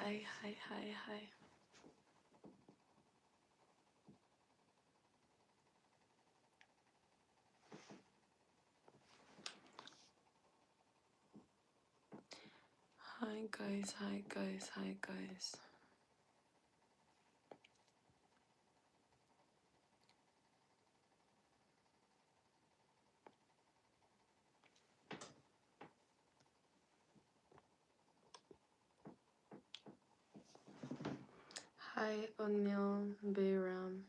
Hi, hi, hi, hi. Hi guys, hi guys, hi guys. Hi O'Neill, Bayram.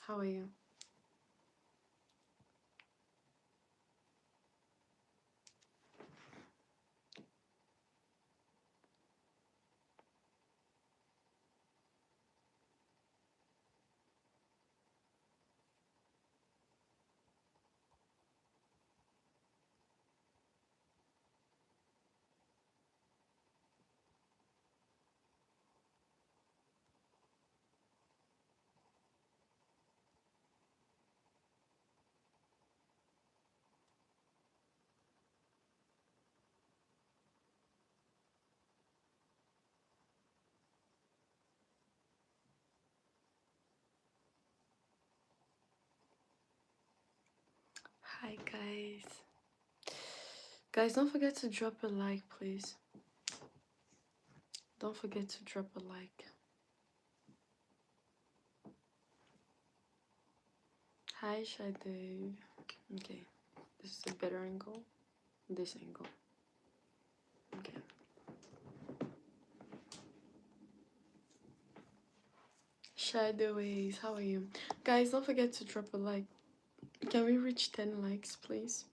How are you? Hi guys. Guys, don't forget to drop a like, please. Don't forget to drop a like. Hi Shade. Okay, this is a better angle. This angle. Okay. Shadoways, how are you? Guys, don't forget to drop a like. Can we reach 10 likes, please?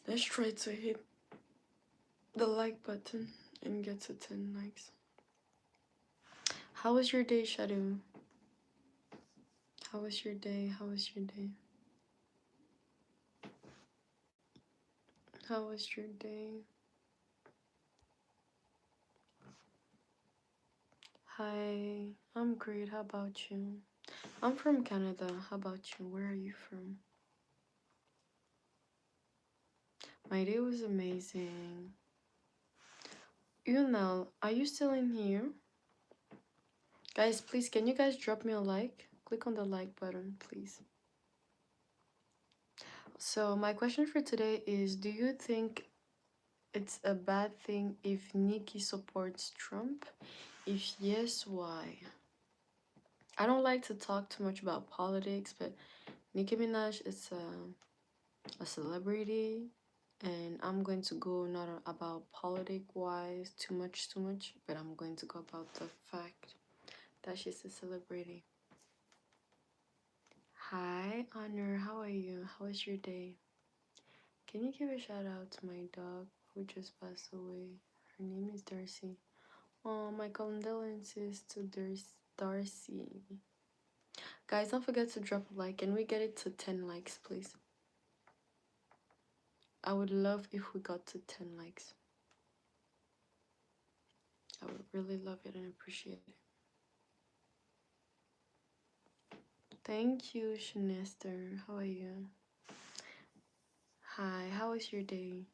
Let's try to hit the like button and get to 10 likes. How was your day, Shadow? How was your day? How was your day? How was your day? Hi, I'm great. How about you? I'm from Canada. How about you? Where are you from? My day was amazing. You know, are you still in here? Guys, please, can you guys drop me a like? Click on the like button, please. So, my question for today is, do you think it's a bad thing if Nikki supports Trump? If yes, why? I don't like to talk too much about politics, but Nicki Minaj is a celebrity, and I'm going to go not about politic wise too much, but I'm going to go about the fact that she's a celebrity. Hi, Honor, how are you? How was your day? Can you give a shout out to my dog who just passed away? Her name is Darcy. Oh, my condolences to Darcy. Guys, don't forget to drop a like. Can we get it to 10 likes, please? I would love if we got to 10 likes. I would really love it and appreciate it. Thank you, Shanester. How are you? Hi, how was your day?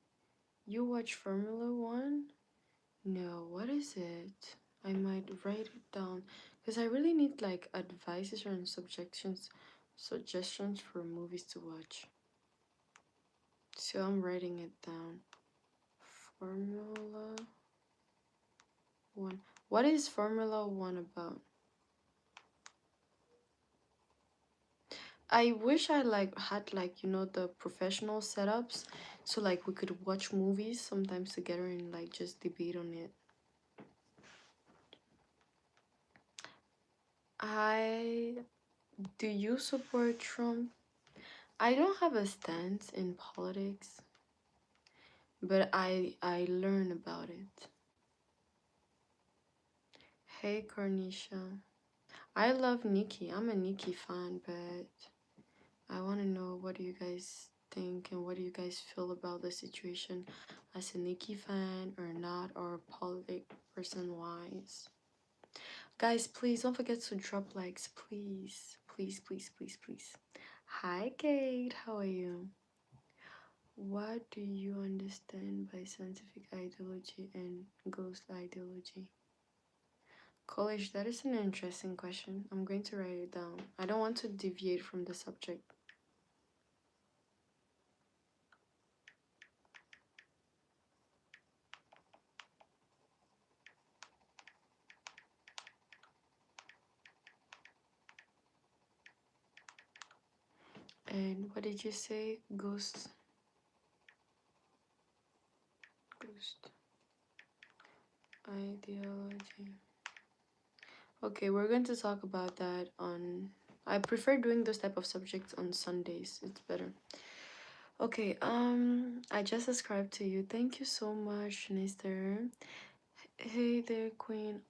You watch Formula One? No, what is it? I might write it down because I really need like advices or suggestions for movies to watch. So I'm writing it down. Formula One. What is Formula One about? I wish I like had like the professional setups so like we could watch movies sometimes together and like just debate on it. I Do you support Trump? I don't have a stance in politics, but I learn about it. Hey Carnisha. I love Nikki. I'm a Nikki fan, but I want to know what do you guys think and what do you guys feel about the situation as a Nikki fan or not, or politic person wise. Guys, please don't forget to drop likes, please. Please, please, please, please. Hi Kate, how are you? What do you understand by scientific ideology and ghost ideology? College, that is an interesting question. I'm going to write it down. I don't want to deviate from the subject. And what did you say? Ghost. Ghost. Ideology. Okay, we're going to talk about that on. I prefer doing those type of subjects on Sundays. It's better. Okay, I just subscribed to you. Thank you so much, Mister. Hey there, Queen.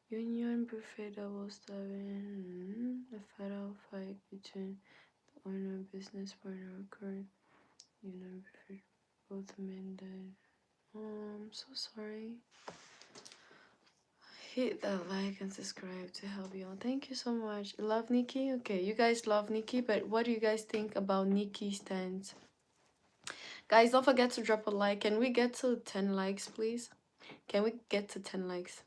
Union Buffet Double 7. A fatal fight between the owner and business partner occurred. Union Buffet, both men died. Oh, I'm so sorry. Hit that like and subscribe to help you all. Thank you so much. Love Nikki? Okay, you guys love Nikki, but what do you guys think about Nikki stands? Guys, don't forget to drop a like. Can we get to 10 likes, please? Can we get to 10 likes?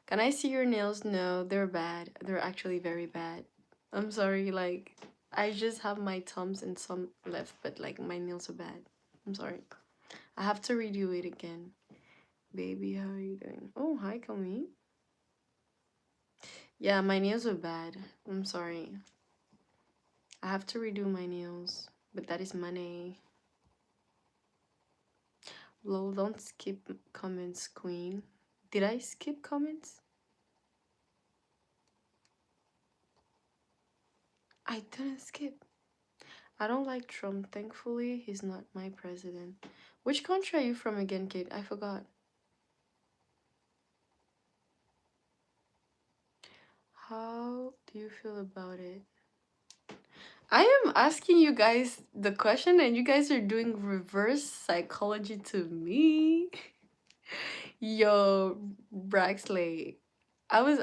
Can I see your nails? No, they're bad. They're actually very bad. I'm sorry, like, I just have my thumbs and some left, but like my nails are bad. I'm sorry. I have to redo it again. Baby, how are you doing? Oh, hi, Kami. Yeah, my nails are bad. I'm sorry. I have to redo my nails, but that is money. Lol, don't skip comments, queen. Did I skip comments? I didn't skip. I don't like Trump. Thankfully, he's not my president. Which country are you from again, Kate? I forgot. How do you feel about it? I am asking you guys the question and you guys are doing reverse psychology to me. Yo, Braxley. I was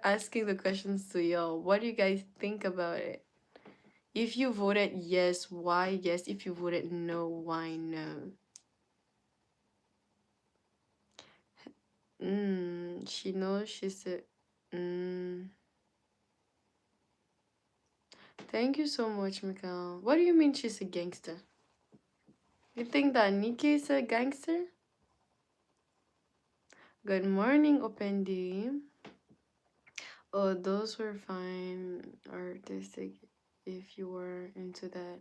asking the questions to y'all. What do you guys think about it? If you voted yes, why yes? If you voted no, why no? She knows she said. Thank you so much, Mikhail. What do you mean she's a gangster? You think that Nikki is a gangster? Good morning, Opendi. Oh, those were fine. Artistic if you were into that.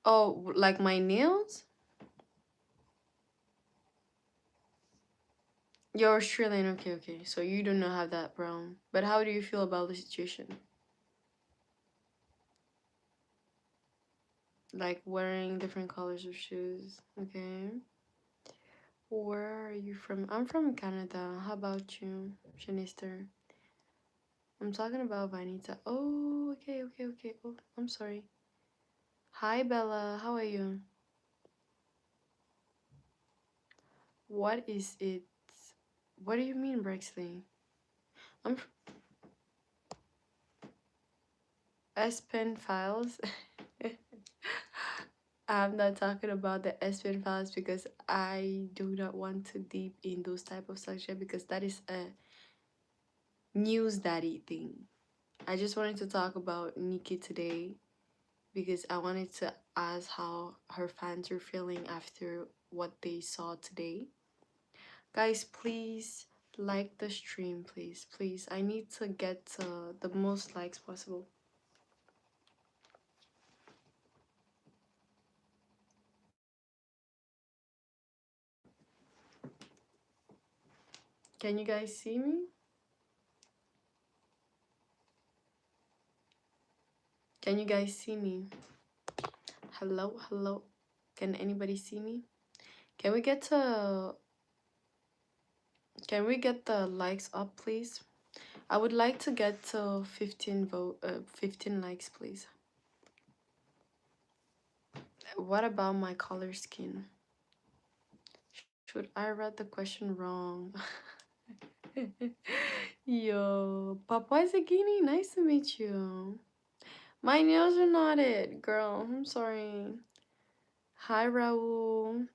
Oh, like my nails? You're Australian, okay, okay. So you do not have that brown. But how do you feel about the situation? Like wearing different colors of shoes, okay? Where are you from? I'm from Canada. How about you, Shanister? I'm talking about Vanita. Oh, okay, okay, okay. Oh, I'm sorry. Hi, Bella. How are you? What is it? What do you mean, Brexley? I'm S-Pen files. I'm not talking about the S-Pen files because I do not want to deep in those type of subject because that is a news daddy thing. I just wanted to talk about Nikki today because I wanted to ask how her fans are feeling after what they saw today. Guys, please like the stream, please. Please, I need to get the most likes possible. Can you guys see me? Can you guys see me? Hello, hello. Can anybody see me? Can we get to Can we get the likes up, please? I would like to get to 15 likes, please. What about my color skin? Should I read the question wrong? Yo, Papua Zagini, nice to meet you. My nails are not it, girl. I'm sorry. Hi, Raul.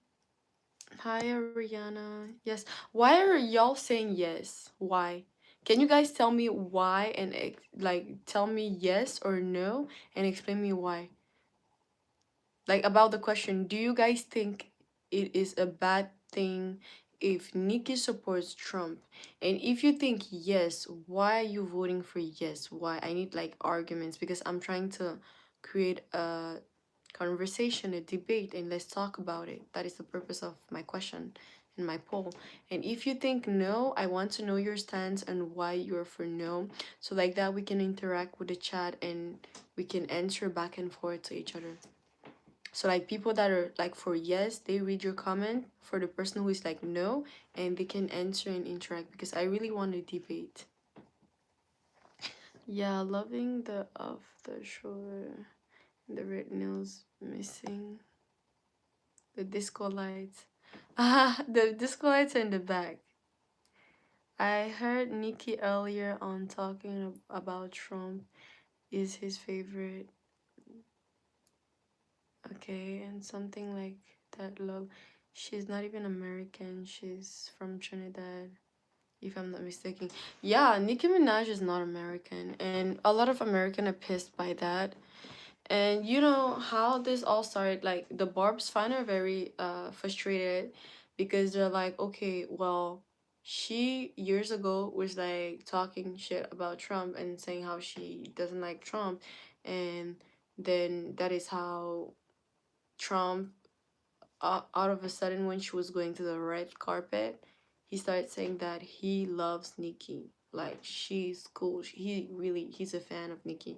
Hi, Ariana. Yes. Why are y'all saying yes? Why? Can you guys tell me why and like tell me yes or no and explain me why? Like about the question, do you guys think it is a bad thing if Nikki supports Trump? And if you think yes, why are you voting for yes? Why? I need like arguments because I'm trying to create a conversation, a debate, and let's talk about it. That is the purpose of my question and my poll. And if you think no, I want to know your stance and why you're for no. So like that we can interact with the chat and we can answer back and forth to each other. So like people that are like for yes, they read your comment. For the person who is like no, and they can answer and interact because I really want to debate. Yeah, loving the off the shoulder, the red nails missing, the disco lights. Ah, the disco lights are in the back. I heard Nikki earlier on talking about Trump is his favorite. Okay, and something like that. Love. She's not even American. She's from Trinidad, if I'm not mistaken. Yeah, Nicki Minaj is not American, and a lot of American are pissed by that. And you know how this all started? Like the Barb's fan are very frustrated because they're like, okay, well, she years ago was like talking shit about Trump and saying how she doesn't like Trump, and then that is how Trump, out of a sudden, when she was going to the red carpet, he started saying that he loves Nikki. Like, she's cool. He's a fan of Nikki.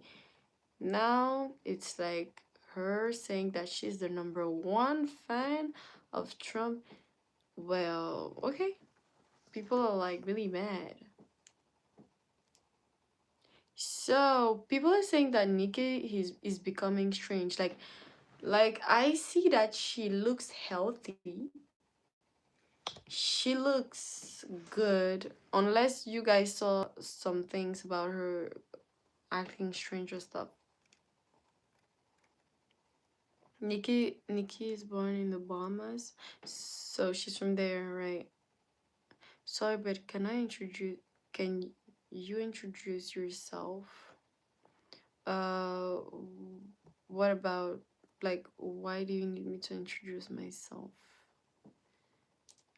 Now it's like her saying that she's the number one fan of Trump. Well, okay. People are like really mad. So people are saying that Nikki is becoming strange. Like I see that she looks healthy. She looks good, unless you guys saw some things about her acting strange or stuff. Nikki is born in the Bahamas, so she's from there, right? Sorry, but can you introduce yourself? Uh, what about like why do you need me to introduce myself?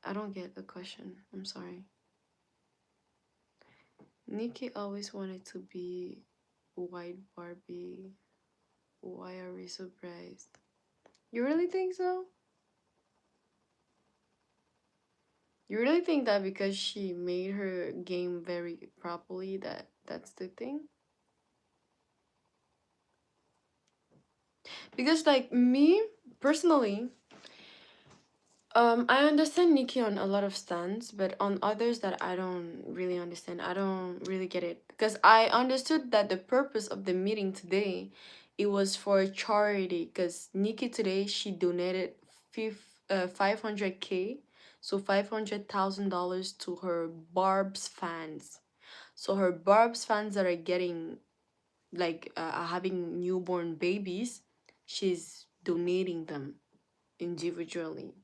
I don't get the question. I'm sorry. Nikki always wanted to be White Barbie. Why are we surprised? You really think so? You really think that because she made her game very properly that's the thing? Because like me personally, I understand Nikki on a lot of stands, but on others that I don't really understand. I don't really get it. Because I understood that the purpose of the meeting today, it was for charity. Because Nikki today, she donated 500K, so $500,000 to her Barb's fans. So her Barb's fans that are getting, like, are having newborn babies, she's donating them individually.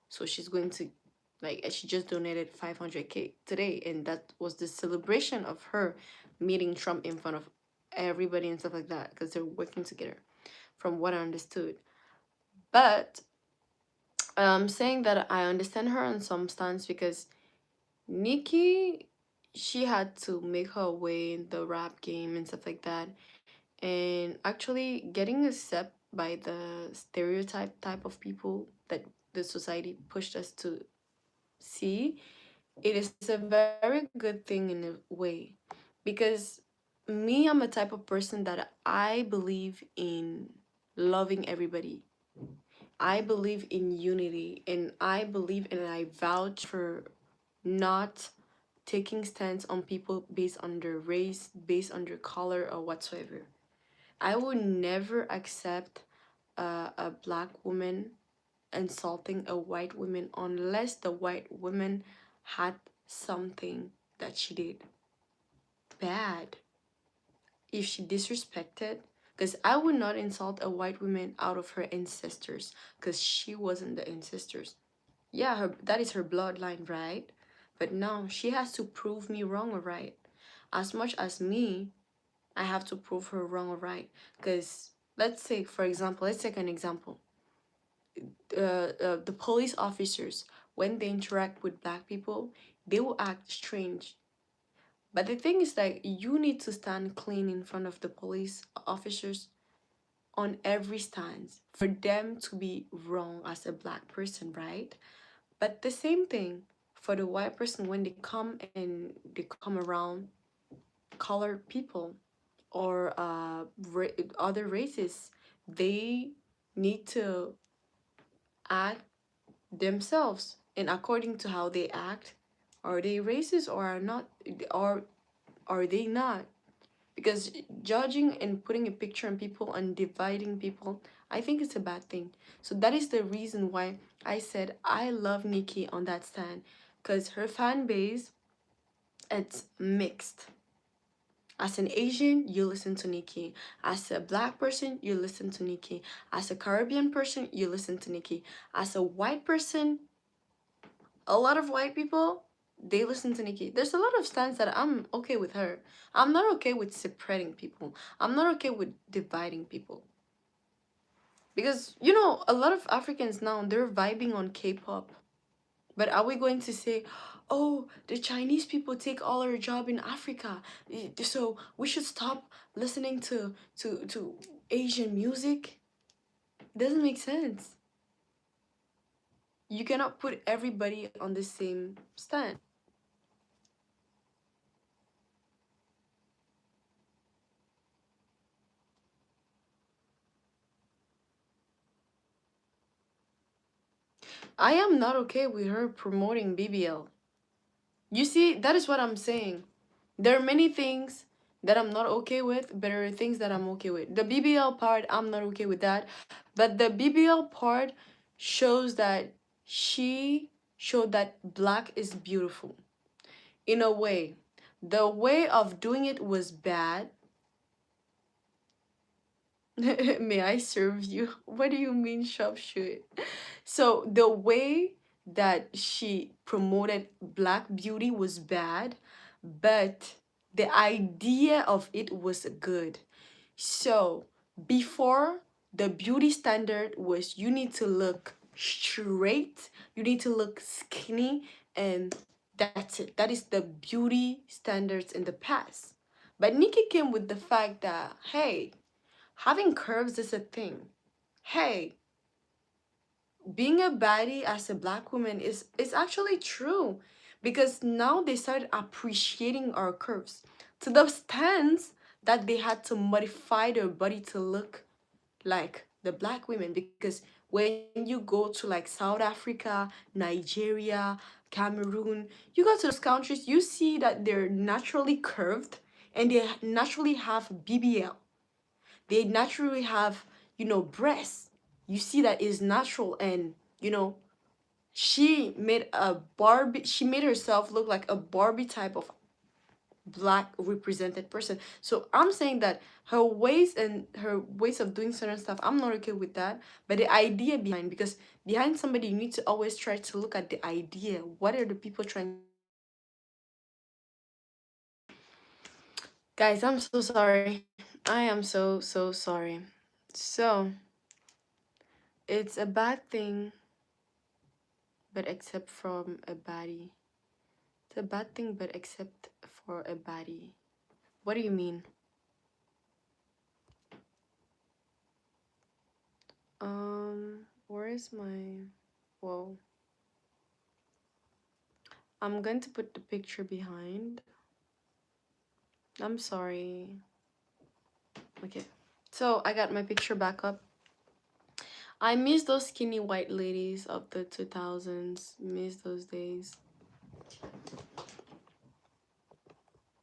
So she's going to, like, she just donated 500K today, and that was the celebration of her meeting Trump in front of everybody and stuff like that because they're working together, from what I understood. But saying that I understand her on some stance because Nikki, she had to make her way in the rap game and stuff like that, and actually getting accepted by the stereotype type of people that the society pushed us to see, it is a very good thing in a way because me, I'm a type of person that I believe in loving everybody. I believe in unity, and I believe and I vouch for not taking stance on people based on their race, based on their color or whatsoever. I would never accept a black woman insulting a white woman unless the white woman had something that she did bad. If she disrespected, because I would not insult a white woman out of her ancestors, because she wasn't the ancestors. Yeah, that is her bloodline, right? But now she has to prove me wrong or right. As much as me, I have to prove her wrong or right. Because let's take, for example, let's take an example. The police officers, when they interact with black people, they will act strange. But the thing is that you need to stand clean in front of the police officers on every stance for them to be wrong as a black person, right? But the same thing for the white person when they come around colored people or other races, they need to act themselves, and according to how they act, are they racist or are not, or are they not? Because judging and putting a picture on people and dividing people, I think it's a bad thing. So that is the reason why I said I love Nikki on that stand, because her fan base, it's mixed. As an Asian, you listen to Nikki. As a black person, you listen to Nikki. As a Caribbean person, you listen to Nikki. As a white person, a lot of white people, they listen to Nikki. There's a lot of stands that I'm okay with her. I'm not okay with separating people. I'm not okay with dividing people. Because, you know, a lot of Africans now, they're vibing on K-pop. But are we going to say, oh, the Chinese people take all our job in Africa, so we should stop listening to Asian music? It doesn't make sense. You cannot put everybody on the same stand. I am not okay with her promoting BBL. You see, that is what I'm saying. There are many things that I'm not okay with, but there are things that I'm okay with. The BBL part, I'm not okay with that. But the BBL part shows that she showed that black is beautiful. In a way. The way of doing it was bad. May I serve you? What do you mean, sharpshoot? So the way that she promoted black beauty was bad, but the idea of it was good. So before, the beauty standard was you need to look straight, you need to look skinny, and that's it. That is the beauty standards in the past. But Nikki came with the fact that, hey, having curves is a thing. Hey, being a baddie as a black woman is actually true, because now they started appreciating our curves to the stance that they had to modify their body to look like the black women. Because when you go to like South Africa, Nigeria, Cameroon, you go to those countries, you see that they're naturally curved and they naturally have BBL. They naturally have, you know, breasts. You see that is natural. And you know, she made herself look like a Barbie type of black represented person. So I'm saying that her ways and her ways of doing certain stuff, I'm not okay with that. But the idea behind, because behind somebody you need to always try to look at the idea. What are the people trying? Guys, I'm so sorry. I am so sorry. So it's a bad thing, but except from a baddie. It's a bad thing, but except for a baddie. What do you mean? Where is my... Whoa. I'm going to put the picture behind. I'm sorry. Okay. So I got my picture back up. I miss those skinny white ladies of the 2000s. Miss those days.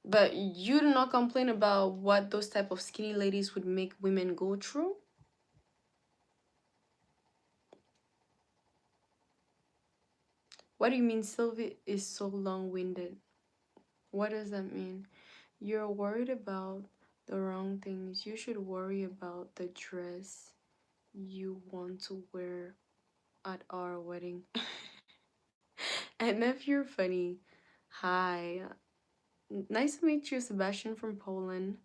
But you do not complain about what those type of skinny ladies would make women go through? What do you mean Sylvie is so long-winded? What does that mean? You're worried about the wrong things. You should worry about the dress you want to wear at our wedding. And if you're funny, hi. Nice to meet you, Sebastian from Poland.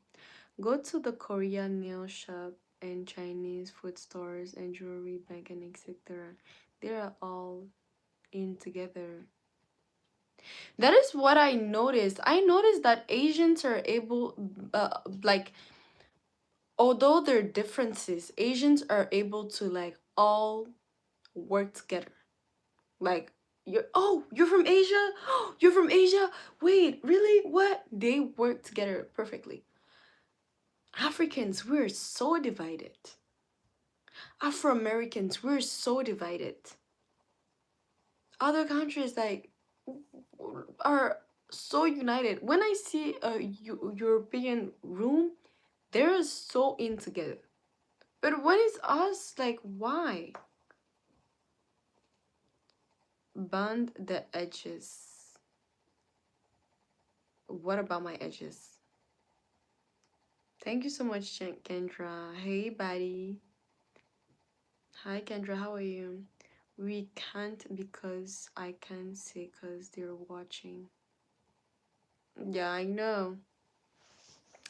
Go to the Korean nail shop and Chinese food stores and jewelry bank and etc. They're all in together. That is what I noticed. I noticed that Asians are able, like, although there are differences, Asians are able to like all work together. Like, you're from Asia? You're from Asia? Wait, really? What? They work together perfectly. Africans, we're so divided. Afro Americans, we're so divided. Other countries like are so united. When I see a European room, they're so in together. But when it's us, like, why? Band the edges. What about my edges? Thank you so much, Kendra. Hey, buddy. Hi, Kendra. How are you? We can't because I can't say because they're watching. Yeah, I know.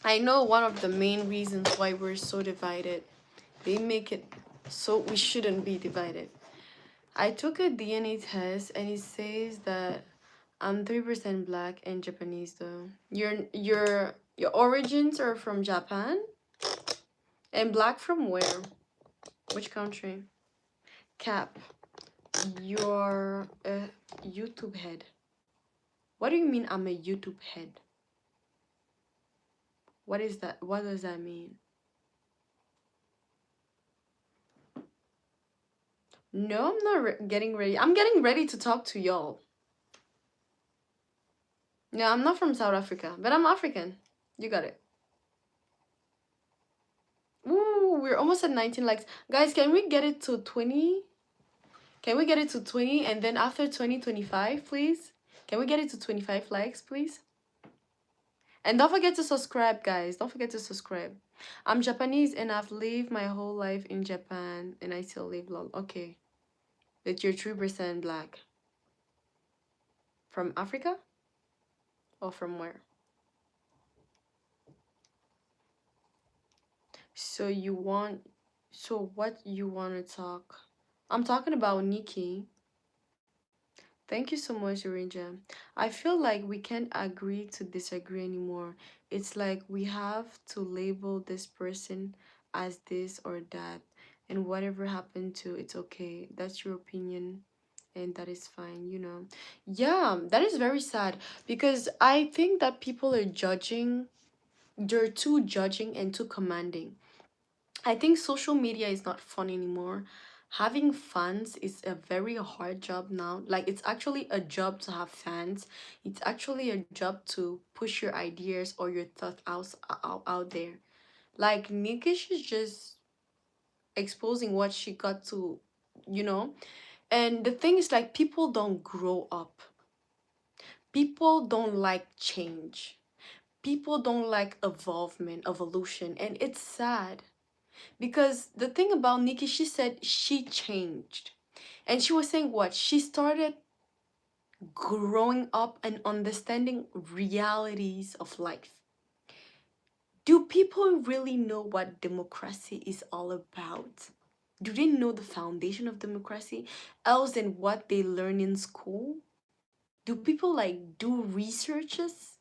I know one of the main reasons why we're so divided. They make it so we shouldn't be divided. I took a DNA test and it says that I'm 3% black and Japanese though. Your origins are from Japan? And black from where? Which country? Cap. You're a YouTube head. What do you mean I'm a YouTube head? What is that? What does that mean? No, I'm not getting ready. I'm getting ready to talk to y'all. No, I'm not from South Africa, but I'm African. You got it. Ooh, we're almost at 19 likes. Guys, can we get it to 20? Can we get it to 20 and then after 20, 25, please? Can we get it to 25 likes, please? And don't forget to subscribe, guys. Don't forget to subscribe. I'm Japanese and I've lived my whole life in Japan and I still live long. Okay. That you're 3% black. From Africa? Or from where? So what you want to talk? I'm talking about Nikki. Thank you so much, Orinja. I feel like we can't agree to disagree anymore. It's like we have to label this person as this or that. And whatever happened to, it's okay. That's your opinion. And that is fine, you know. Yeah, that is very sad because I think that people are judging, they're too judging and too commanding. I think social media is not fun anymore. Having fans is a very hard job now. Like, it's actually a job to have fans. It's actually a job to push your ideas or your thoughts out there. Like, Nikish is just exposing what she got to, you know? And the thing is, like, people don't grow up. People don't like change. People don't like evolution. And it's sad. Because the thing about Nikki, she said she changed. And she was saying what? She started growing up and understanding realities of life. Do people really know what democracy is all about? Do they know the foundation of democracy else than what they learn in school? Do people like do researches?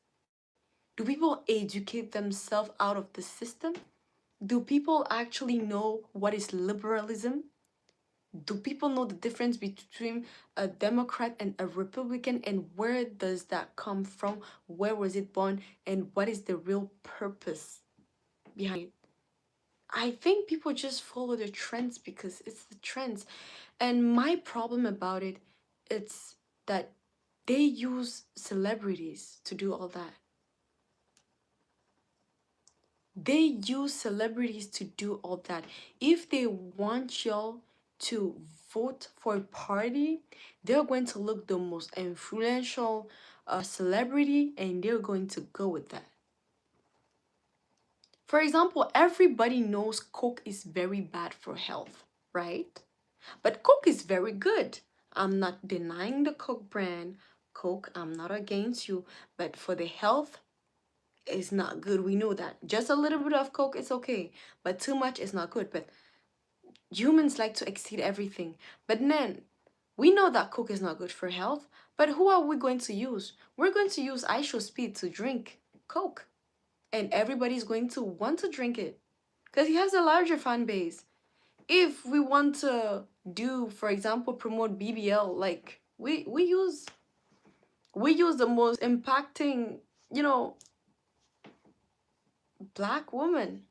Do people educate themselves out of the system? Do people actually know what is liberalism? Do people know the difference between a Democrat and a Republican, and where does that come from? Where was it born? And what is the real purpose behind it? I think people just follow the trends because it's the trends. And my problem about it, it's that they use celebrities to do all that. They use celebrities to do all that. If they want y'all to vote for a party, they're going to look the most influential celebrity and they're going to go with that. For example, everybody knows Coke is very bad for health, right? But Coke is very good. I'm not denying the Coke brand. Coke, I'm not against you, but for the health, it's not good. We know that. Just a little bit of Coke is okay, but too much is not good. But humans like to exceed everything. But then we know that Coke is not good for health, but who are we going to use? We're going to use iShowSpeed to drink Coke, and everybody's going to want to drink it because he has a larger fan base. If we want to do, for example, promote BBL, like we use the most impacting, you know, black woman,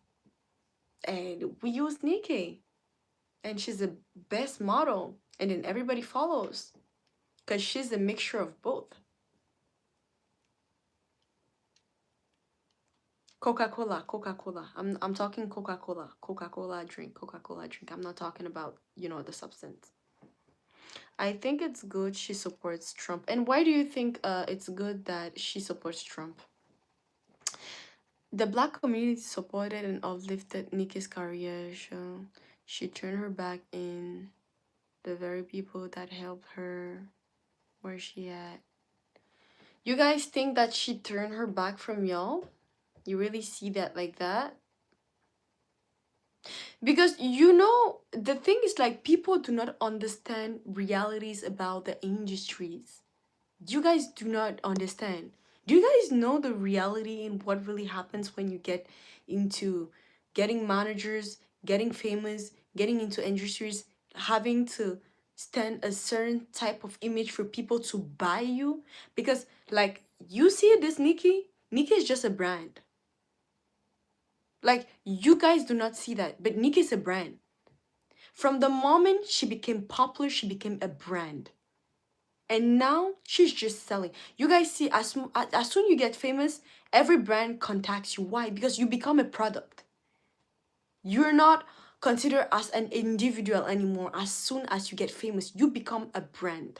and we use Nikki, and she's the best model, and then everybody follows because she's a mixture of both. Coca-Cola, Coca-Cola. I'm talking Coca-Cola, Coca-Cola drink, Coca-Cola drink. I'm not talking about, the substance. I think it's good she supports Trump. And why do you think it's good that she supports Trump? The black community supported and uplifted Nikki's career. So she turned her back in the very people that helped her where she at. You guys think that she turned her back from y'all? You really see that like that? Because the thing is, like, people do not understand realities about the industries. You guys do not understand. Do you guys know the reality and what really happens when you get into getting managers, getting famous, getting into industries, having to stand a certain type of image for people to buy you? Because, like, you see this Nikki is just a brand. Like, you guys do not see that, but Nikki is a brand. From the moment she became popular, she became a brand. And now she's just selling. You guys see, as soon you get famous, every brand contacts you. Why? Because you become a product. You're not considered as an individual anymore. As soon as you get famous, you become a brand.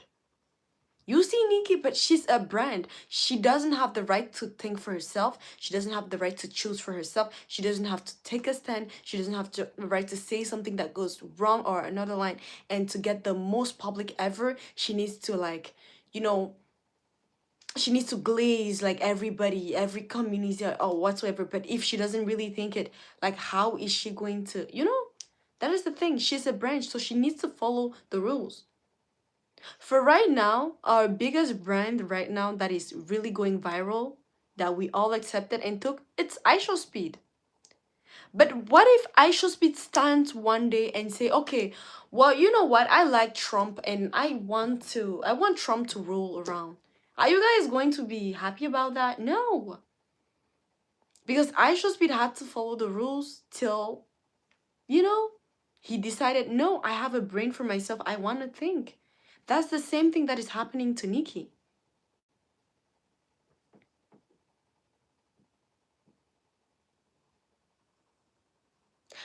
You see Nikki, but she's a brand. She doesn't have the right to think for herself. She doesn't have the right to choose for herself. She doesn't have to take a stand. She doesn't have the right to say something that goes wrong or another line. And to get the most public ever, she needs to, like, you know, she needs to glaze like everybody, every community or whatsoever. But if she doesn't really think it, like, how is she going to, That is the thing. She's a brand, so she needs to follow the rules. For right now, our biggest brand right now that is really going viral, that we all accepted and took, it's iShowSpeed. But what if iShowSpeed stands one day and say, okay, well, you know what? I like Trump and I want Trump to rule around. Are you guys going to be happy about that? No. Because iShowSpeed had to follow the rules till, you know, he decided, no, I have a brain for myself. I want to think. That's the same thing that is happening to Nikki.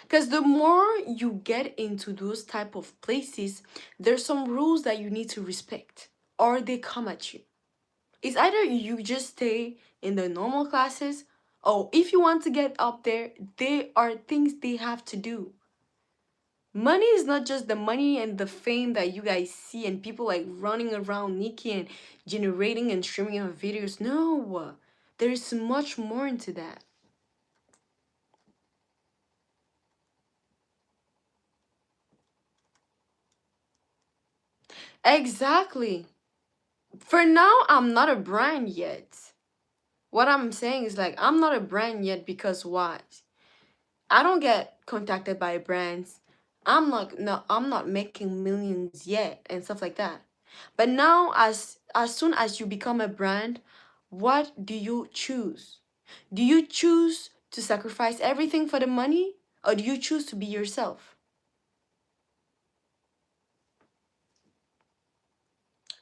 Because the more you get into those type of places, there's some rules that you need to respect, or they come at you. It's either you just stay in the normal classes, or if you want to get up there, there are things they have to do. Money is not just the money and the fame that you guys see and people like running around Nikki and generating and streaming her videos. No, there's much more into that. Exactly. For now, I'm not a brand yet. What I'm saying is, like, I'm not a brand yet because what? I don't get contacted by brands. I'm not making millions yet and stuff like that. But now, as soon as you become a brand, what do you choose? Do you choose to sacrifice everything for the money, or do you choose to be yourself?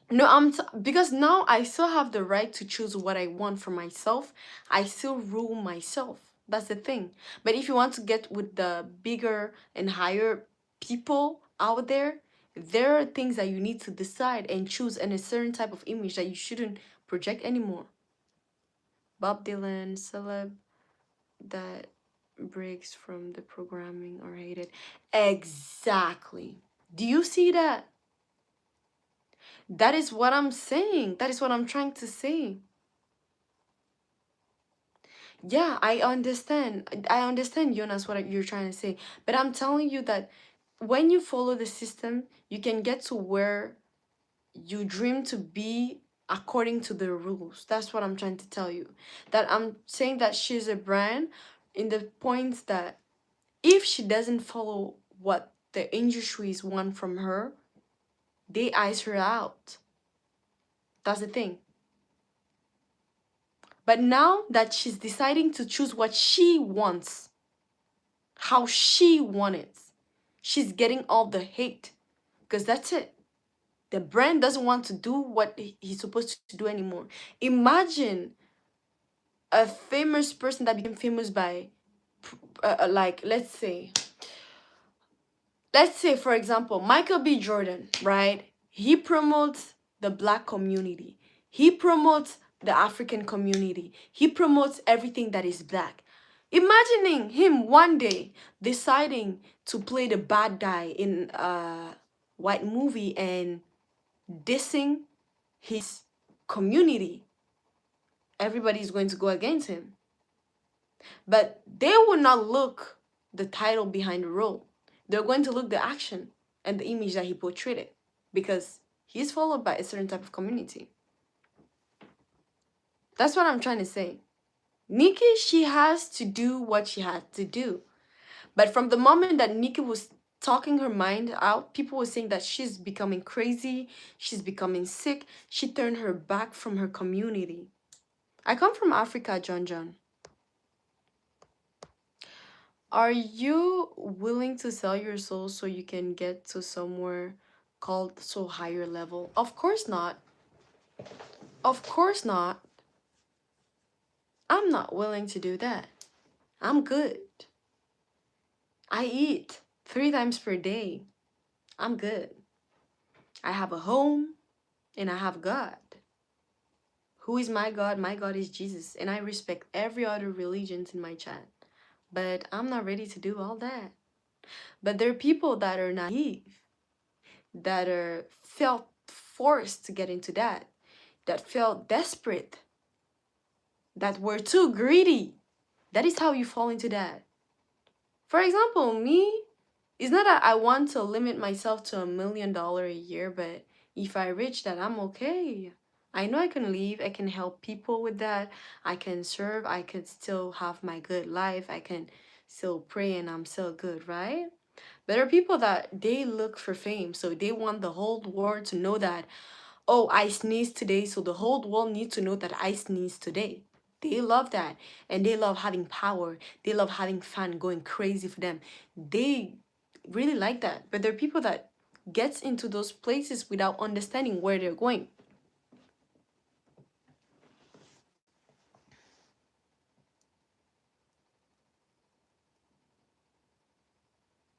No, because now I still have the right to choose what I want for myself. I still rule myself. That's the thing. But if you want to get with the bigger and higher people out there, there are things that you need to decide and choose, and a certain type of image that you shouldn't project anymore. Bob Dylan, celeb that breaks from the programming or hated. Exactly. Do you see that? That is what I'm saying. That is what I'm trying to say. Yeah, I understand. I understand, Jonas, what you're trying to say. But I'm telling you that when you follow the system, you can get to where you dream to be according to the rules. That's what I'm trying to tell you. That I'm saying that she's a brand in the points that if she doesn't follow what the industries want from her, they ice her out. That's the thing. But now that she's deciding to choose what she wants, how she wants it, she's getting all the hate. Because that's it. The brand doesn't want to do what he's supposed to do anymore. Imagine a famous person that became famous by, like, let's say for example, Michael B. Jordan, right? He promotes the black community. He promotes the African community. He promotes everything that is black. Imagining him one day deciding to play the bad guy in a white movie and dissing his community, everybody's going to go against him. But they will not look the title behind the role. They're going to look the action and the image that he portrayed it, because he's followed by a certain type of community. That's what I'm trying to say. Nikki, she has to do what she had to do. But from the moment that Nikki was talking her mind out, people were saying that she's becoming crazy, she's becoming sick, she turned her back from her community. I come from Africa, John John. Are you willing to sell your soul so you can get to somewhere called so higher level? Of course not. Of course not. I'm not willing to do that. I'm good. I eat 3 times per day. I'm good. I have a home and I have God. Who is my God? My God is Jesus. And I respect every other religion in my chat. But I'm not ready to do all that. But there are people that are naive, that are felt forced to get into that felt desperate, that were too greedy. That is how you fall into that. For example, me, it's not that I want to limit myself to $1 million a year, but if I reach that, I'm okay. I know I can leave, I can help people with that, I can serve, I could still have my good life, I can still pray and I'm still good, right? But there are people that they look for fame, so they want the whole world to know that, oh, I sneezed today, so the whole world needs to know that I sneezed today. They love that. And they love having power. They love having fun, going crazy for them. They really like that. But there are people that gets into those places without understanding where they're going.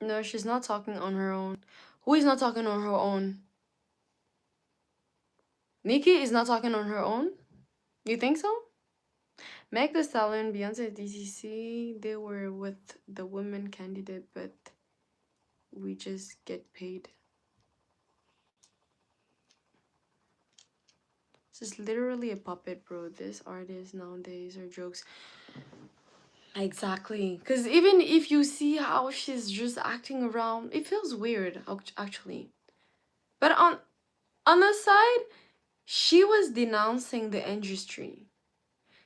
No, she's not talking on her own. Who is not talking on her own? Nikki is not talking on her own? You think so? Meg Thee Stallion, Beyonce, DCC, they were with the women candidate, but we just get paid. This is literally a puppet, bro. This artist nowadays are jokes. Exactly. Because even if you see how she's just acting around, it feels weird, actually. But on the side, she was denouncing the industry.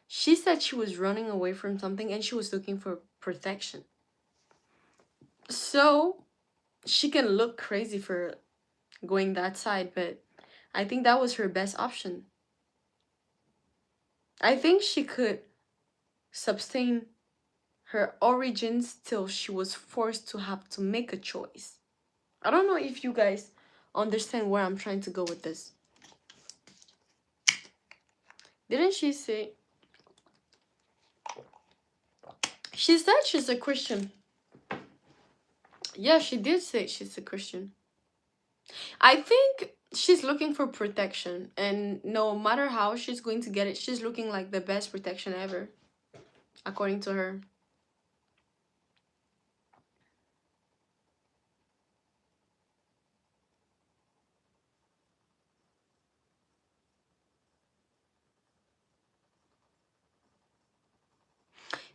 She said she was running away from something and she was looking for protection. So she can look crazy for going that side, but I think that was her best option. I think she could sustain her origins till she was forced to have to make a choice. I don't know if you guys understand where I'm trying to go with this. Didn't she say? She said she's a Christian. Yeah, she did say she's a Christian. I think she's looking for protection, and no matter how she's going to get it, she's looking like the best protection ever, according to her.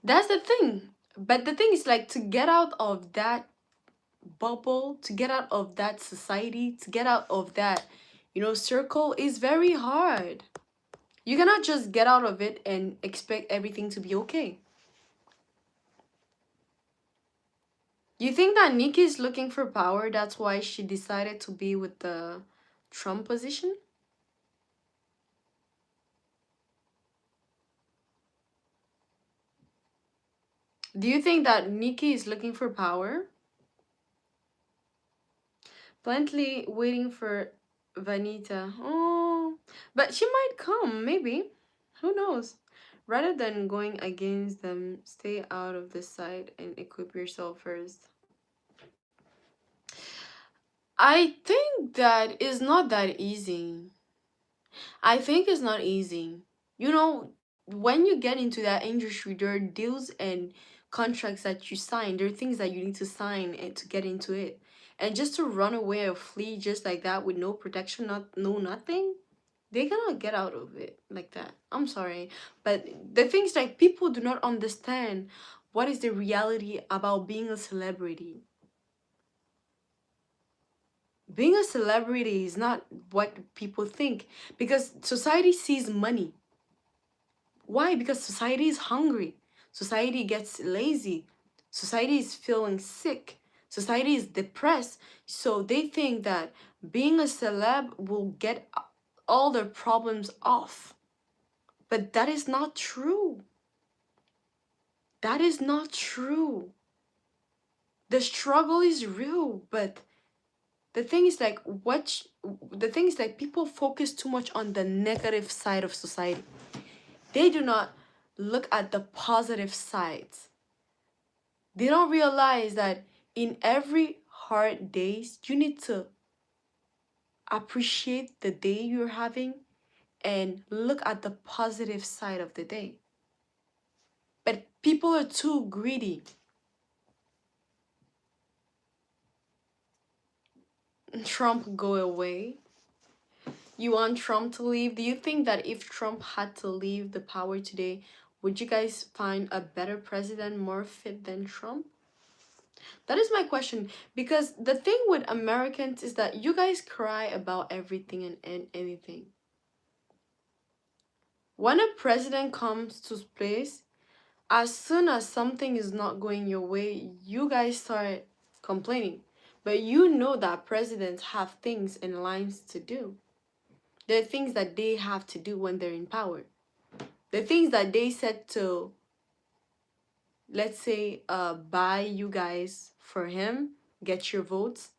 That's the thing. But the thing is, like, to get out of that bubble, to get out of that society, to get out of that, circle is very hard. You cannot just get out of it and expect everything to be okay. You think that Nikki is looking for power? That's why she decided to be with the Trump position? Do you think that Nikki is looking for power? Bluntly waiting for Vanita. Oh, but she might come, maybe. Who knows? Rather than going against them, stay out of the side and equip yourself first. I think that is not that easy. I think it's not easy. You know, when you get into that industry, there are deals and contracts that you sign. There are things that you need to sign and to get into it. And just to run away or flee just like that with no protection, no nothing, they cannot get out of it like that. I'm sorry. But the things like people do not understand what is the reality about being a celebrity. Being a celebrity is not what people think because society sees money. Why? Because society is hungry. Society gets lazy. Society is feeling sick. Society is depressed. So they think that being a celeb will get all their problems off. But that is not true. That is not true. The struggle is real, but the thing is like the thing is like people focus too much on the negative side of society. They do not look at the positive sides. They don't realize that in every hard days, you need to appreciate the day you're having and look at the positive side of the day. But people are too greedy. Trump go away. You want Trump to leave? Do you think that if Trump had to leave the power today, would you guys find a better president more fit than Trump? That is my question. Because the thing with Americans is that you guys cry about everything and anything. When a president comes to place, as soon as something is not going your way, you guys start complaining. But you know that presidents have things and lines to do. There are things that they have to do when they're in power. The things that they said to, let's say, buy you guys for him, get your votes,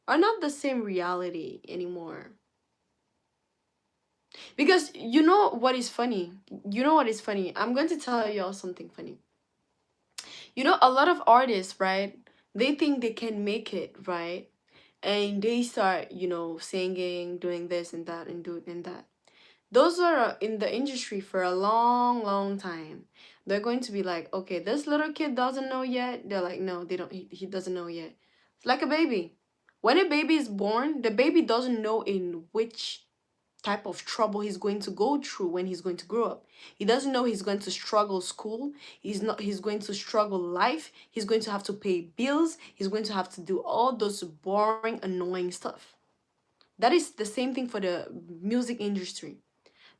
are not the same reality anymore. Because you know what is funny? You know what is funny? I'm going to tell y'all something funny. You know, a lot of artists, right? They think they can make it, right? And they start, singing, doing this and that and doing that. Those are in the industry for a long, long time. They're going to be like, okay, this little kid doesn't know yet. They're like, no, they don't. He doesn't know yet. It's like a baby. When a baby is born, the baby doesn't know in which type of trouble he's going to go through when he's going to grow up. He doesn't know he's going to struggle school. He's going to struggle life. He's going to have to pay bills. He's going to have to do all those boring, annoying stuff. That is the same thing for the music industry.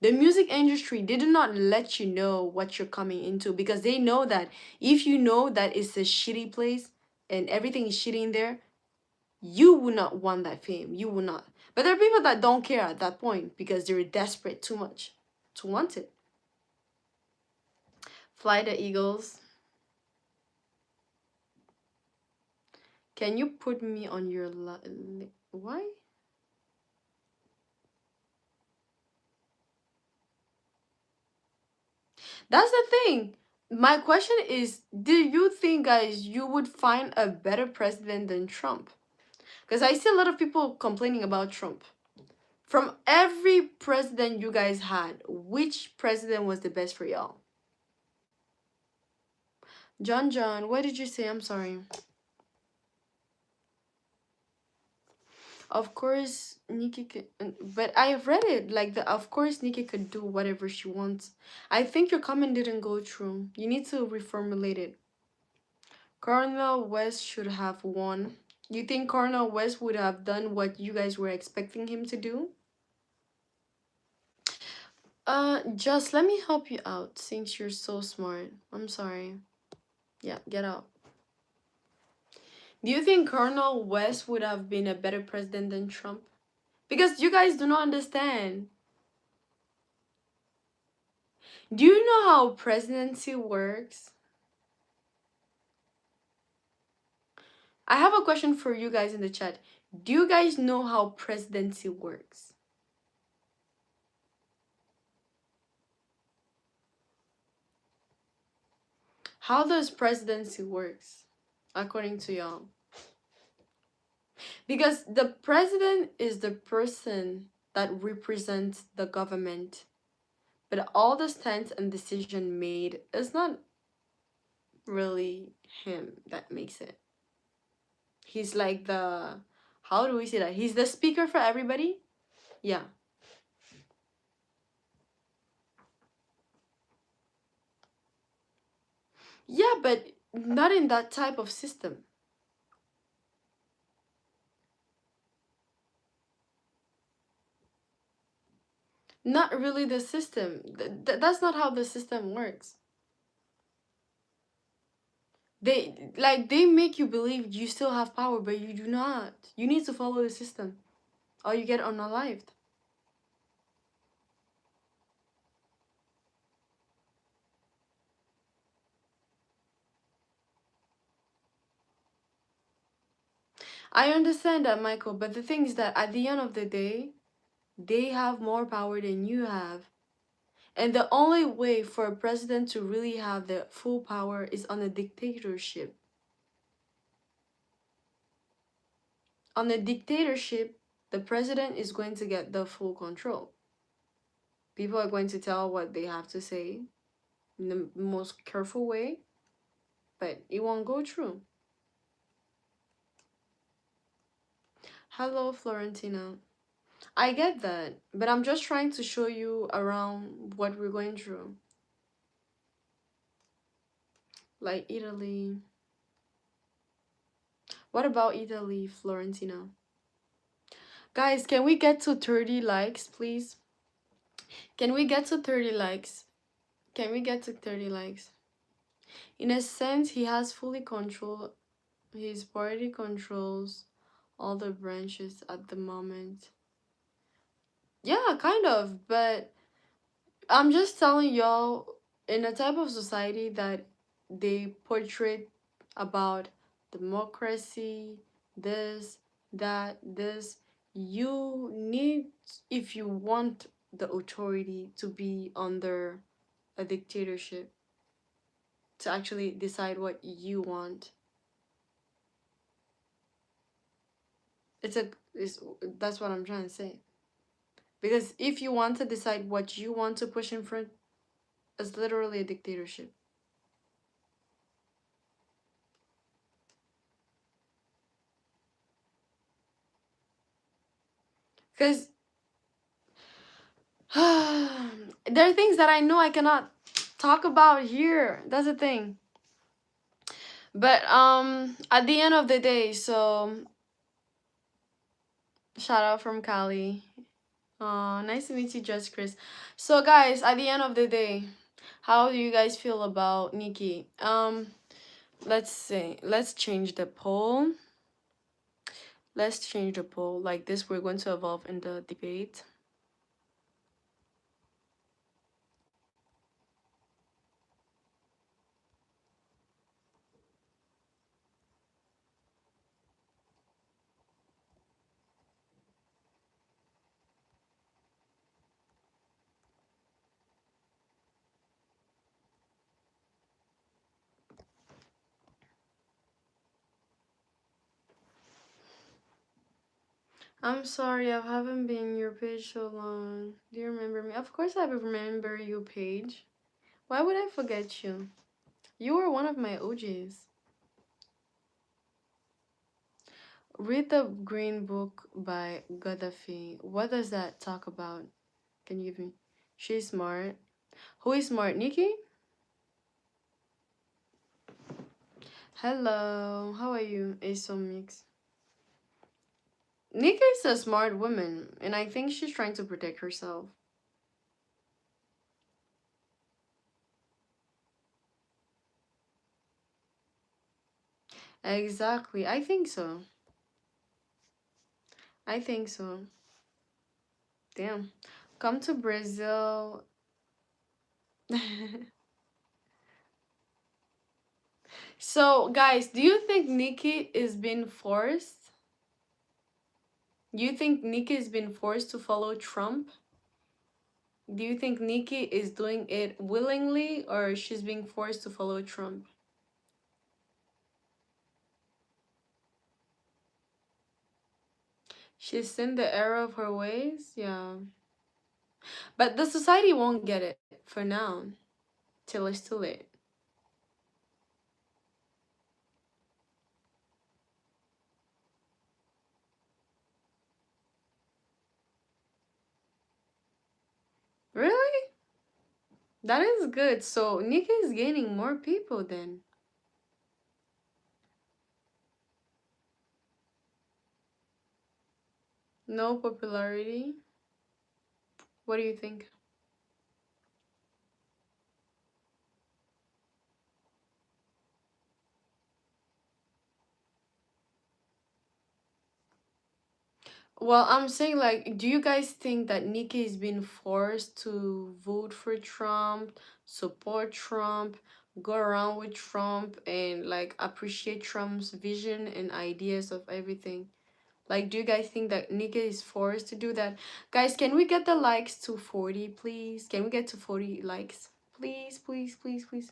The music industry, they do not let you know what you're coming into because they know that if you know that it's a shitty place and everything is shitty in there, you will not want that fame. You will not. But there are people that don't care at that point because they're desperate too much to want it. Fly the Eagles. Can you put me on your why? That's the thing. My question is, do you think, guys, you would find a better president than Trump? Because I see a lot of people complaining about Trump. From every president you guys had, which president was the best for y'all? John, what did you say? I'm sorry. Of course, Nikki could, but I have read it. Like the, of course, Nikki could do whatever she wants. I think your comment didn't go through. You need to reformulate it. Cornel West should have won. You think Cornel West would have done what you guys were expecting him to do? Just let me help you out since you're so smart. I'm sorry. Yeah, get out. Do you think Colonel West would have been a better president than Trump? Because you guys do not understand. Do you know how presidency works? I have a question for you guys in the chat. Do you guys know how presidency works? How does presidency works according to y'all? Because the president is the person that represents the government, but all the stance and decision made is not really him that makes it. He's like the, how do we say that? He's the speaker for everybody? Yeah. Yeah, but not in that type of system. Not really the system. That's not how the system works. They make you believe you still have power, but you do not. You need to follow the system, or you get unalived. I understand that, Michael, but the thing is that at the end of the day, they have more power than you have. And the only way for a president to really have the full power is on a dictatorship. On a dictatorship, the president is going to get the full control. People are going to tell what they have to say in the most careful way, but it won't go through. Hello, Florentina. I get that, but I'm just trying to show you around what we're going through. Like Italy. What about Italy, Florentina? Guys, can we get to 30 likes, please? Can we get to 30 likes? Can we get to 30 likes? In a sense, he has fully control. His party controls all the branches at the moment. Yeah, kind of, but I'm just telling y'all, in a type of society that they portray about democracy, this, that, this, you need, if you want the authority to be under a dictatorship, to actually decide what you want. It's that's what I'm trying to say. Because if you want to decide what you want to push in front, it's literally a dictatorship. Because there are things that I know I cannot talk about here. That's the thing. But at the end of the day, so shout out from Cali. Nice to meet you, Just Chris. So guys, at the end of the day, how do you guys feel about Nikki? Let's see. Let's change the poll. Let's change the poll. Like this, we're going to evolve in the debate. I'm sorry, I haven't been in your page so long. Do you remember me? Of course I remember you, Page. Why would I forget you? You were one of my OGs. Read the Green Book by Gaddafi. What does that talk about? Can you give me? She's smart. Who is smart? Nikki? Hello. How are you? Asomix. Nikki is a smart woman, and I think she's trying to protect herself. Exactly. I think so. I think so. Damn. Come to Brazil. So, guys, do you think Nikki is being forced? You think Nikki is being forced to follow Trump? Do you think Nikki is doing it willingly or she's being forced to follow Trump? She's in the error of her ways? Yeah. But the society won't get it for now, till it's too late. Really? That is good. So Nikki is gaining more people then. No popularity. What do you think? Well, I'm saying like, do you guys think that Nikki is being forced to vote for Trump, support Trump, go around with Trump, and like appreciate Trump's vision and ideas of everything? Like, do you guys think that Nikki is forced to do that? Guys, can we get the likes to 40, please? Can we get to 40 likes? Please, please, please, please.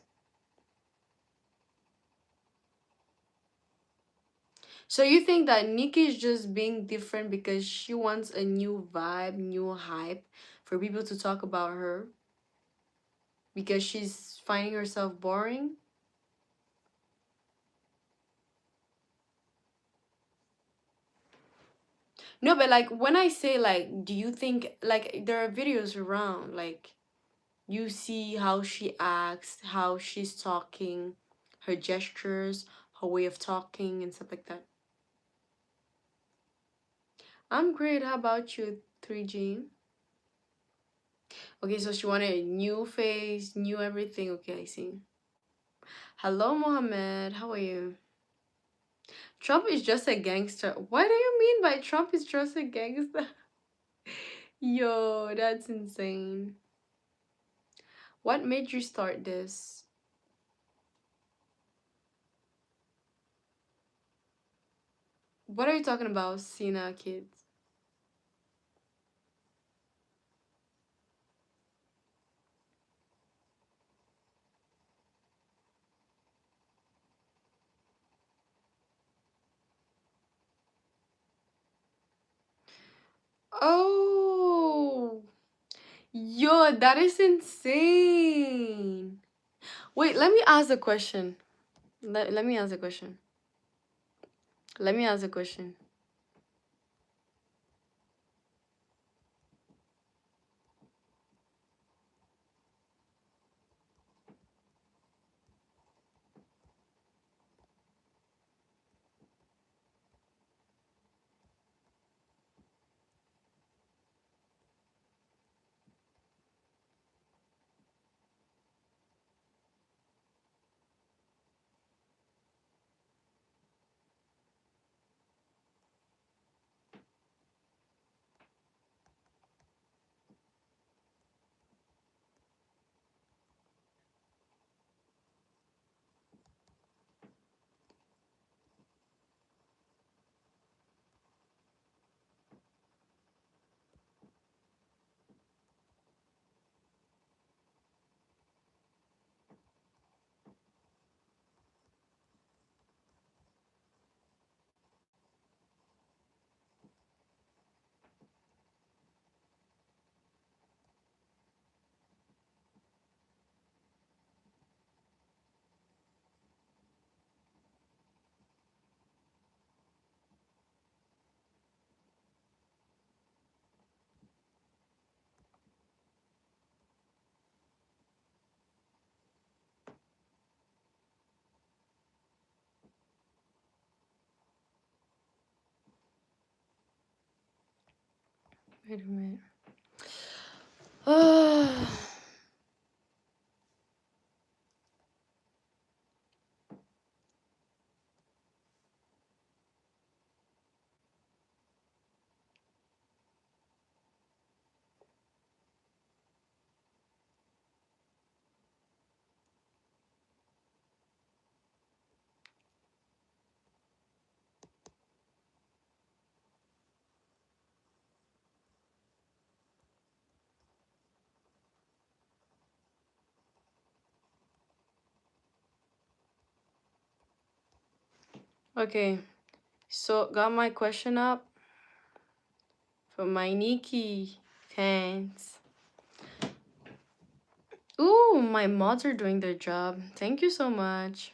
So you think that Nikki is just being different because she wants a new vibe, new hype for people to talk about her because she's finding herself boring? No, but like when I say like, do you think like there are videos around like you see how she acts, how she's talking, her gestures, her way of talking and stuff like that. I'm great. How about you, 3G? Okay, so she wanted a new face, new everything. Okay, I see. Hello, Mohammed. How are you? Trump is just a gangster. What do you mean by Trump is just a gangster? Yo, that's insane. What made you start this? What are you talking about, Sina kids? Oh, yo, that is insane. Wait, let me ask a question. Let me ask a question. Let me ask a question. Wait a minute. Ah. Okay, so got my question up for my Nikki fans. Ooh, my mods are doing their job. Thank you so much.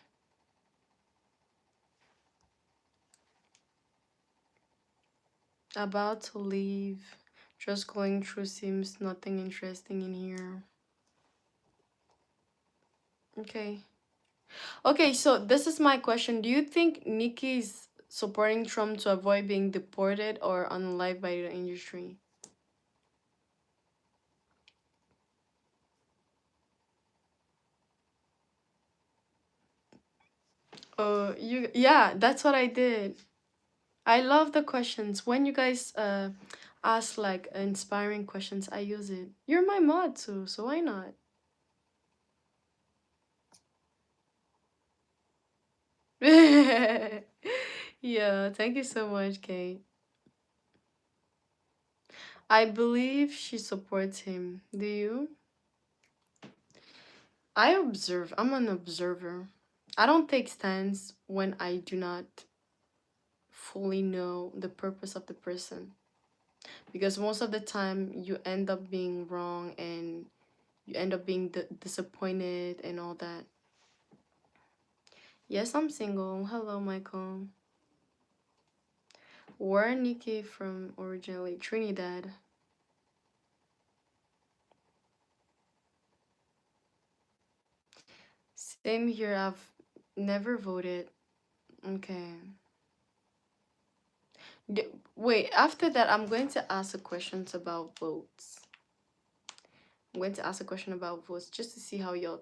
About to leave. Just going through seems nothing interesting in here. Okay. Okay, so this is my question. Do you think Nikki's supporting Trump to avoid being deported or unalived by the industry? Yeah, that's what I did. I love the questions. When you guys ask like inspiring questions, I use it. You're my mod too, so why not? Yeah, thank you so much, Kate. I believe she supports him. Do you? I observe. I'm an observer. I don't take stands when I do not fully know the purpose of the person. Because most of the time you end up being wrong and you end up being disappointed and all that. Yes, I'm single. Hello, Michael. Where Nikki from originally? Trinidad. Same here. I've never voted. Okay. Wait, after that, I'm going to ask a questions about votes. I'm going to ask a question about votes just to see how y'all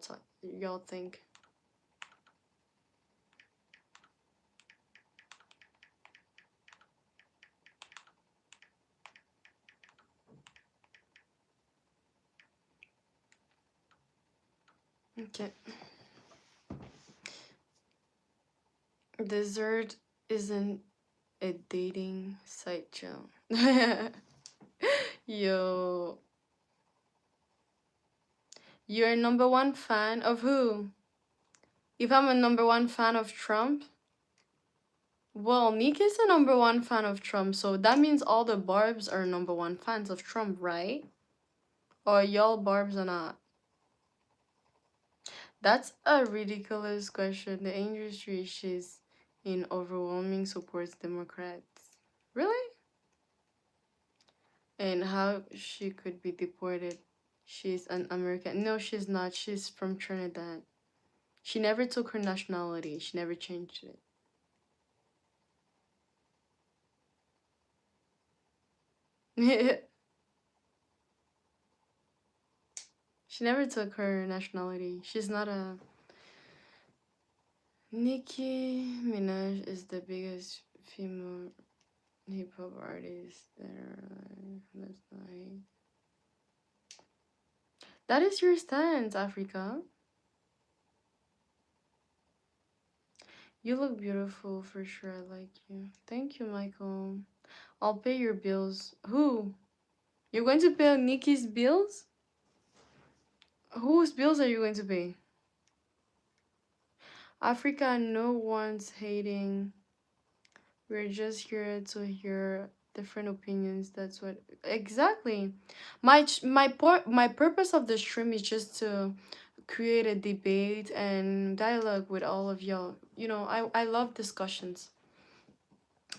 think. Okay. Dessert isn't a dating site, Joe. Yo, you're a number one fan of who? If I'm a number one fan of Trump, well, Nick is a number one fan of Trump, so that means all the Barbs are number one fans of Trump, right? Or y'all Barbs are not? That's a ridiculous question. The industry she's in overwhelming supports Democrats. Really? And how she could be deported? She's an American. No, she's not. She's from Trinidad. She never took her nationality. She never changed it. She never took her nationality. She's not a. Nicki Minaj is the biggest female hip hop artist there. That's like. That is your stance, Africa. You look beautiful for sure. I like you. Thank you, Michael. I'll pay your bills. Who? You're going to pay Nikki's bills? Whose bills are you going to pay? Africa, no one's hating. We're just here to hear different opinions. That's what exactly. My purpose of the stream is just to create a debate and dialogue with all of y'all. You know, I love discussions.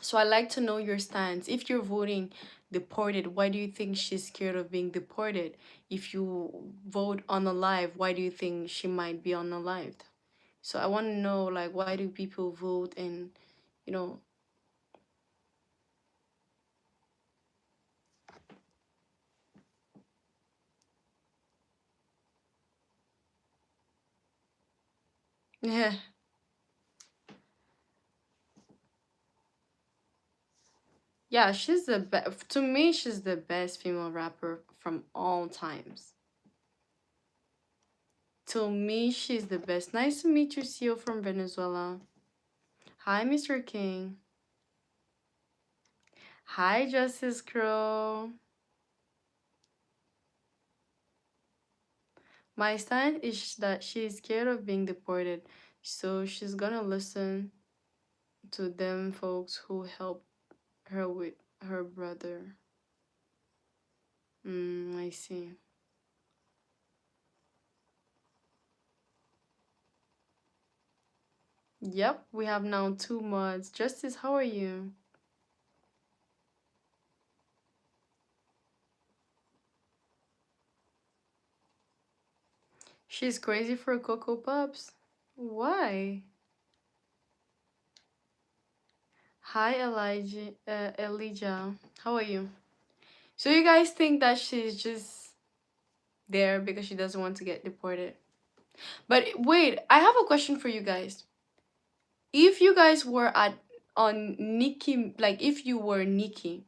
So I like to know your stance. If you're voting deported, why do you think she's scared of being deported? If you vote unalive, why do you think she might be unalived? So I want to know, like, why do people vote and, you know, Yeah. Yeah, she's the best. To me, she's the best female rapper from all times. To me, she's the best. Nice to meet you, CEO from Venezuela. Hi, Mr. King. Hi, Justice Crow. My stand is that she's scared of being deported, so she's gonna listen to them folks who helped her with her brother. I see. Yep, we have now two mods. Justice, how are you? She's crazy for Cocoa Pups. Why? Hi, Elijah. How are you? So you guys think that she's just there because she doesn't want to get deported? But wait, I have a question for you guys. If you guys were at on Nikki, like if you were Nikki,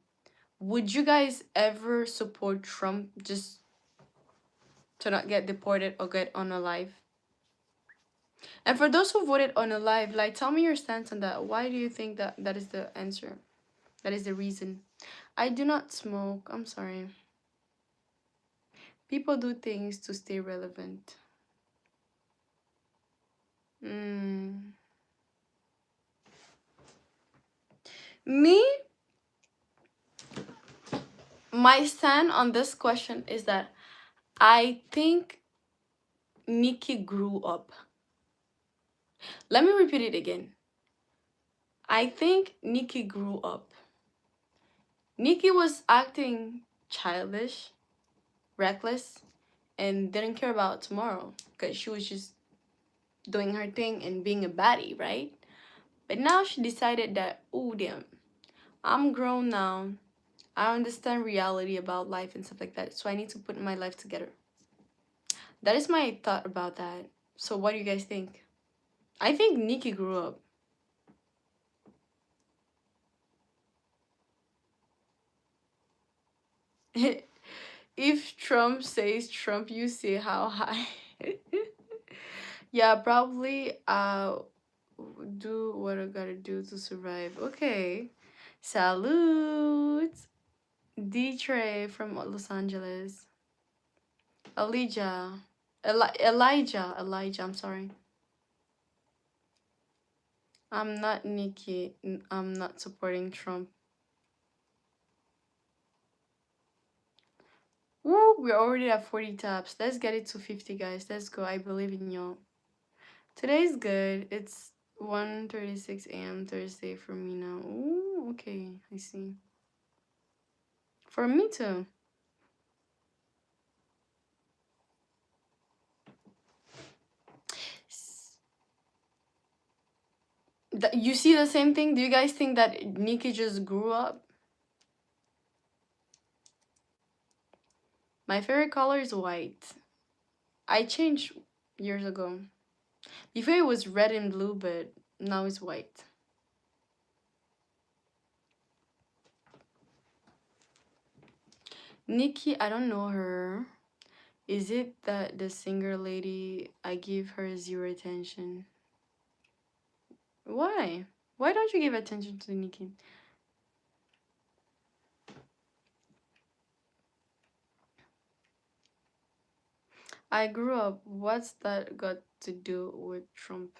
would you guys ever support Trump just to not get deported or get unalive? And for those who voted unalive, like tell me your stance on that. Why do you think that that is the answer? That is the reason. I do not smoke. I'm sorry. People do things to stay relevant. Mm. Me, my stand on this question is that I think Nikki grew up. Let me repeat it again. I think Nikki grew up. Nikki was acting childish, reckless, and didn't care about tomorrow because she was just doing her thing and being a baddie, right? But now she decided that, oh damn, I'm grown now. I understand reality about life and stuff like that, so I need to put my life together. That is my thought about that. So what do you guys think? I think Nikki grew up. If Trump says Trump, you say how high. Yeah, probably do what I gotta do to survive. Okay. Salute. D Trey from Los Angeles. Elijah. Elijah, I'm sorry. I'm not Nikki. I'm not supporting Trump. Woo, we're already at 40 taps. Let's get it to 50, guys. Let's go. I believe in y'all. Today's good. It's 1:36 a.m. Thursday for me now. Ooh, okay. I see. For me too. S- You see the same thing? Do you guys think that Nikki just grew up? My favorite color is white. I changed years ago. Before it was red and blue, but now it's white. Nikki, I don't know her. Is it that the singer lady, I give her zero attention? Why? Why don't you give attention to Nikki? I grew up. What's that got to do with Trump?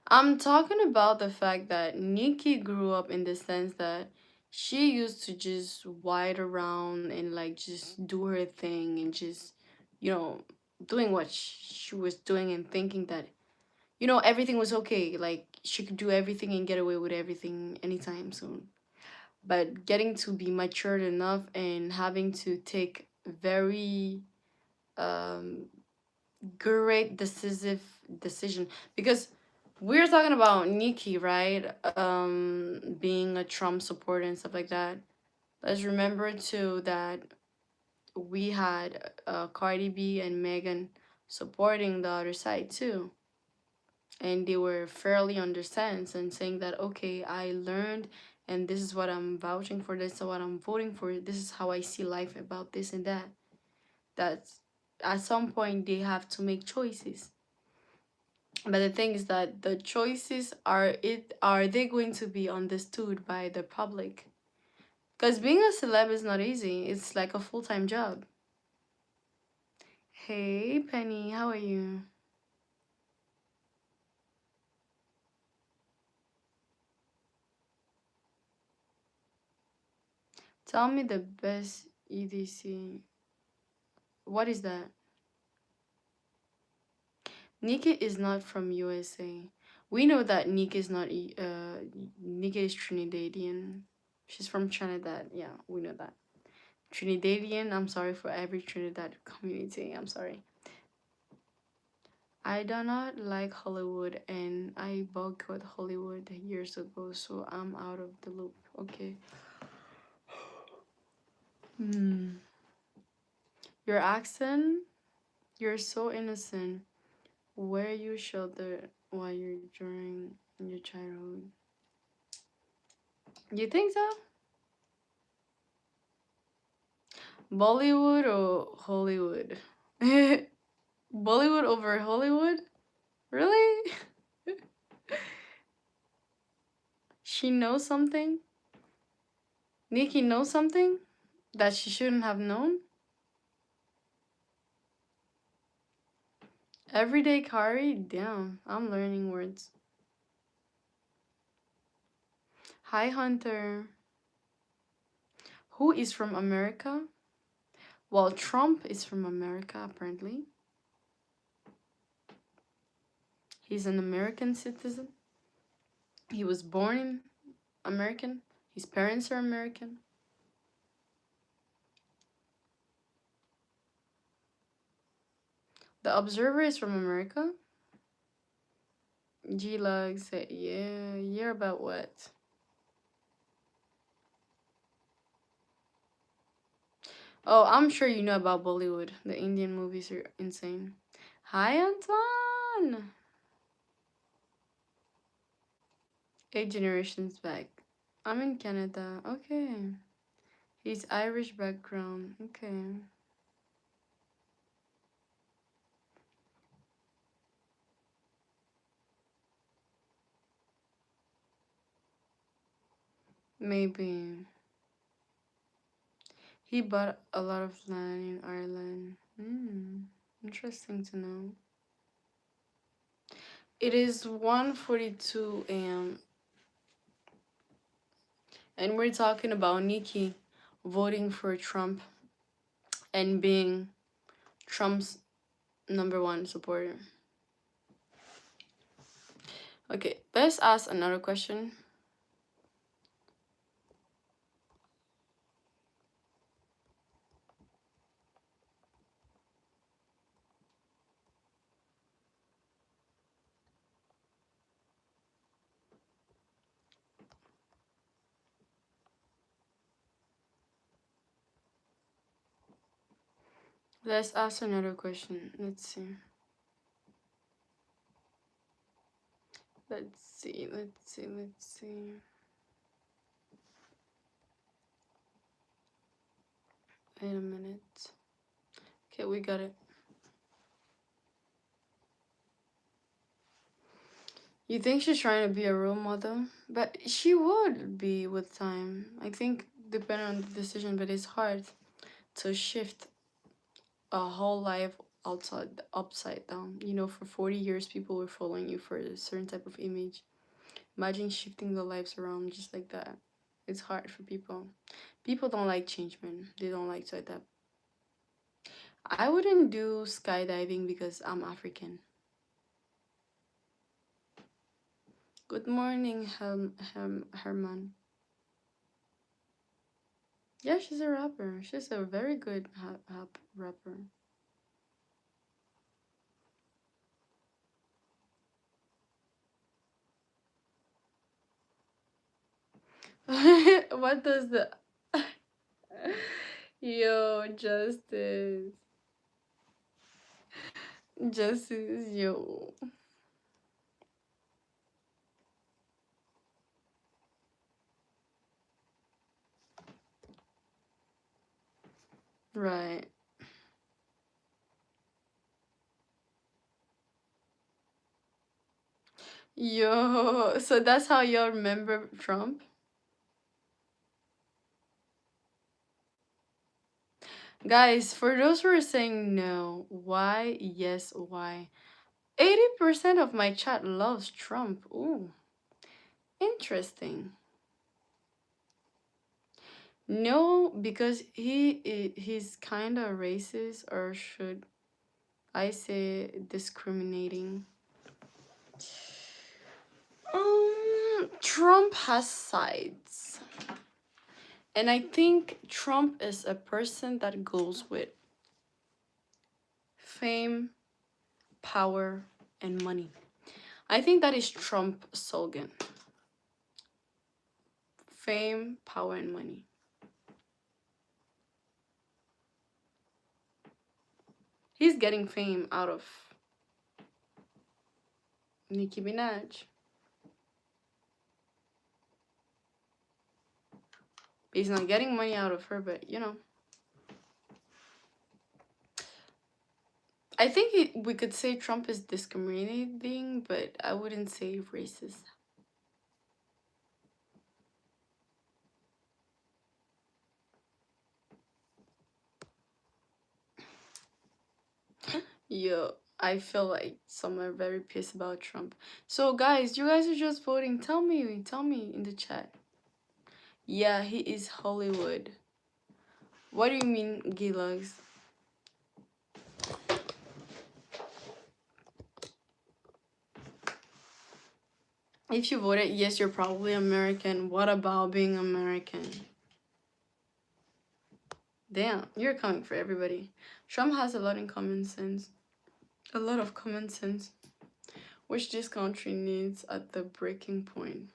I'm talking about the fact that Nikki grew up in the sense that she used to just wide around and like just do her thing and just, you know, doing what she was doing and thinking that, everything was okay. Like she could do everything and get away with everything anytime soon. But getting to be matured enough and having to take very um great decisive decision, because we're talking about Nikki, right? Being a Trump supporter and stuff like that. Let's remember too that we had Cardi B and Megan supporting the other side too. And they were fairly understands and saying that, okay, I learned and this is what I'm vouching for, this is what I'm voting for, this is how I see life about this and that. That's at some point they have to make choices. But the thing is that the choices are they going to be understood by the public? Because being a celeb is not easy. It's like a full-time job. Hey, Penny, how are you? Tell me the best EDC. What is that? Nika is not from USA. We know that Nika is not. Nika is Trinidadian. She's from Trinidad. Yeah, we know that. Trinidadian. I'm sorry for every Trinidad community. I'm sorry. I do not like Hollywood, and I boycott Hollywood years ago, so I'm out of the loop. Okay. Hmm. Your accent. You're so innocent. Were you sheltered while you're during your childhood? You think so? Bollywood or Hollywood? Bollywood over Hollywood? Really? She knows something? Nikki knows something that she shouldn't have known? Everyday Kari? Damn, I'm learning words. Hi, Hunter. Who is from America? Well, Trump is from America, apparently. He's an American citizen. He was born in American. His parents are American. The Observer is from America. G-Lug said, yeah, you're about what? Oh, I'm sure you know about Bollywood. The Indian movies are insane. Hi, Antoine! 8 generations back. I'm in Canada. Okay. He's Irish background. Okay. Maybe. He bought a lot of land in Ireland. Hmm. Interesting to know. It is 1:42 a.m. and we're talking about Nikki voting for Trump and being Trump's #1 supporter. Okay, let's ask another question. Let's ask another question. Let's see. Let's see. Let's see. Let's see. Wait a minute. Okay, we got it. You think she's trying to be a role model? But she would be with time. I think depending on the decision, but it's hard to shift a whole life outside upside down. You know, for 40 years people were following you for a certain type of image. Imagine shifting their lives around just like that. It's hard for people. People don't like change, man. They don't like to adapt. I wouldn't do skydiving because I'm African. Good morning, Herman. Yeah, she's a rapper. She's a very good rapper. What does the Yo, Justice. Justice, yo. Right. Yo, so that's how you remember Trump? Guys, for those who are saying no, why? Yes, why? 80% of my chat loves Trump. Ooh, interesting. No, because he's kind of racist, or should I say discriminating. Trump has sides. And I think Trump is a person that goes with fame, power, and money. I think that is Trump slogan. Fame, power, and money. He's getting fame out of Nicki Minaj. He's not getting money out of her, but you know. I think we could say Trump is discriminating, but I wouldn't say racist. Yo, I feel like some are very pissed about Trump. So guys, you guys are just voting. Tell me in the chat. Yeah, he is Hollywood. What do you mean, Gilugs? If you voted yes, you're probably American. What about being American? Damn, you're coming for everybody. Trump has a lot in common sense. A lot of common sense, which this country needs at the breaking point.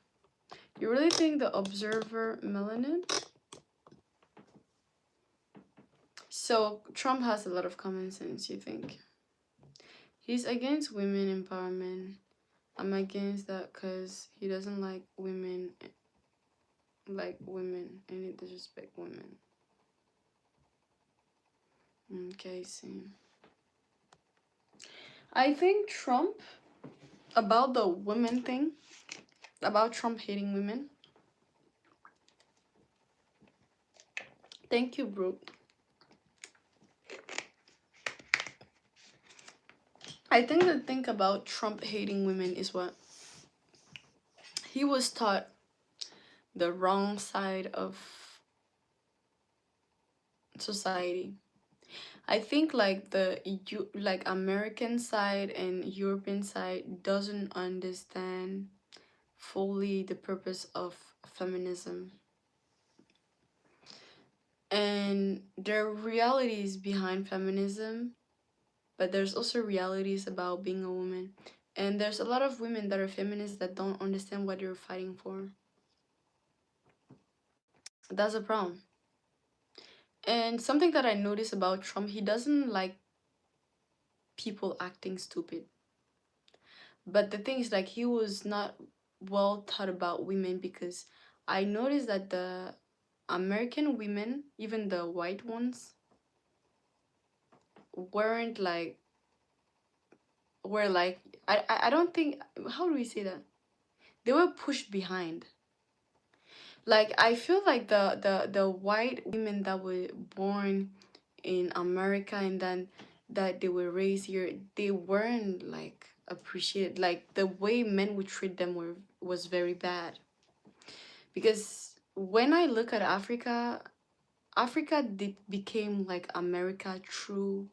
You really think the observer melanin? So Trump has a lot of common sense, you think? He's against women empowerment. I'm against that because he doesn't like women and he disrespect women. Okay, see. I think Trump, about the women thing, about Trump hating women. Thank you, Brooke. I think the thing about Trump hating women is what he was taught the wrong side of society. I think like like American side and European side doesn't understand fully the purpose of feminism and there are realities behind feminism, but there's also realities about being a woman. And there's a lot of women that are feminists that don't understand what they're fighting for. That's a problem. And something that I noticed about Trump, he doesn't like people acting stupid. But the thing is, like, he was not well taught about women because I noticed that the American women, even the white ones, weren't like, were like, I don't think, how do we say that? They were pushed behind. Like, I feel like the white women that were born in America and then that they were raised here, they weren't like appreciated. Like the way men would treat them was very bad. Because when I look at Africa, became like America through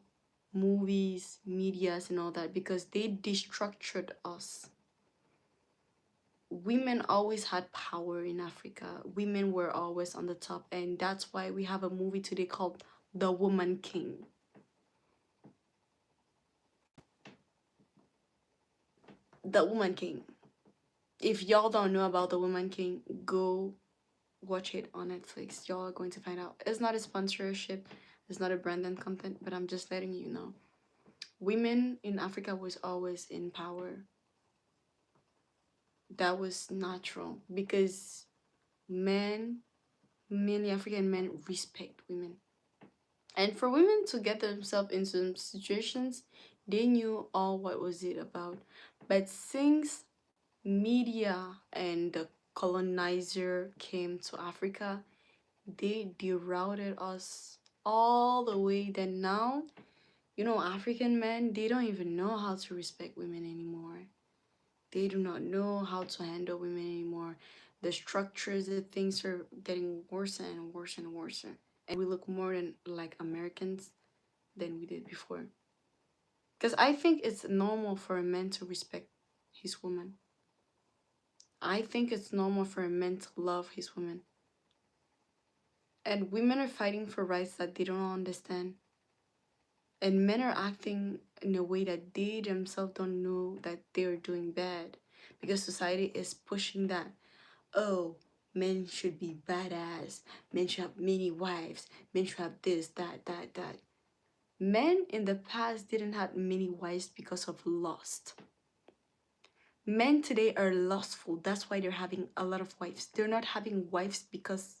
movies, medias, and all that because they destructured us. Women always had power in Africa. Women were always on the top, and that's why we have a movie today called The Woman King. The Woman King. If y'all don't know about The Woman King, go watch it on Netflix. Y'all are going to find out. It's not a sponsorship, it's not a brand and content, but I'm just letting you know. women in Africa was always in power. That was natural because men, many African men respect women. And for women to get themselves in some situations, they knew all what was it about. But since media and the colonizer came to Africa, they derouted us all the way that now, African men, they don't even know how to respect women anymore. They do not know how to handle women anymore. The structures of things are getting worse and worse and worse. And we look more than like Americans than we did before. Because I think it's normal for a man to respect his woman. I think it's normal for a man to love his woman. And women are fighting for rights that they don't understand. And men are acting in a way that they themselves don't know that they're doing bad. Because society is pushing that. Oh, men should be badass. Men should have many wives. Men should have this, that. Men in the past didn't have many wives because of lust. Men today are lustful. That's why they're having a lot of wives. They're not having wives because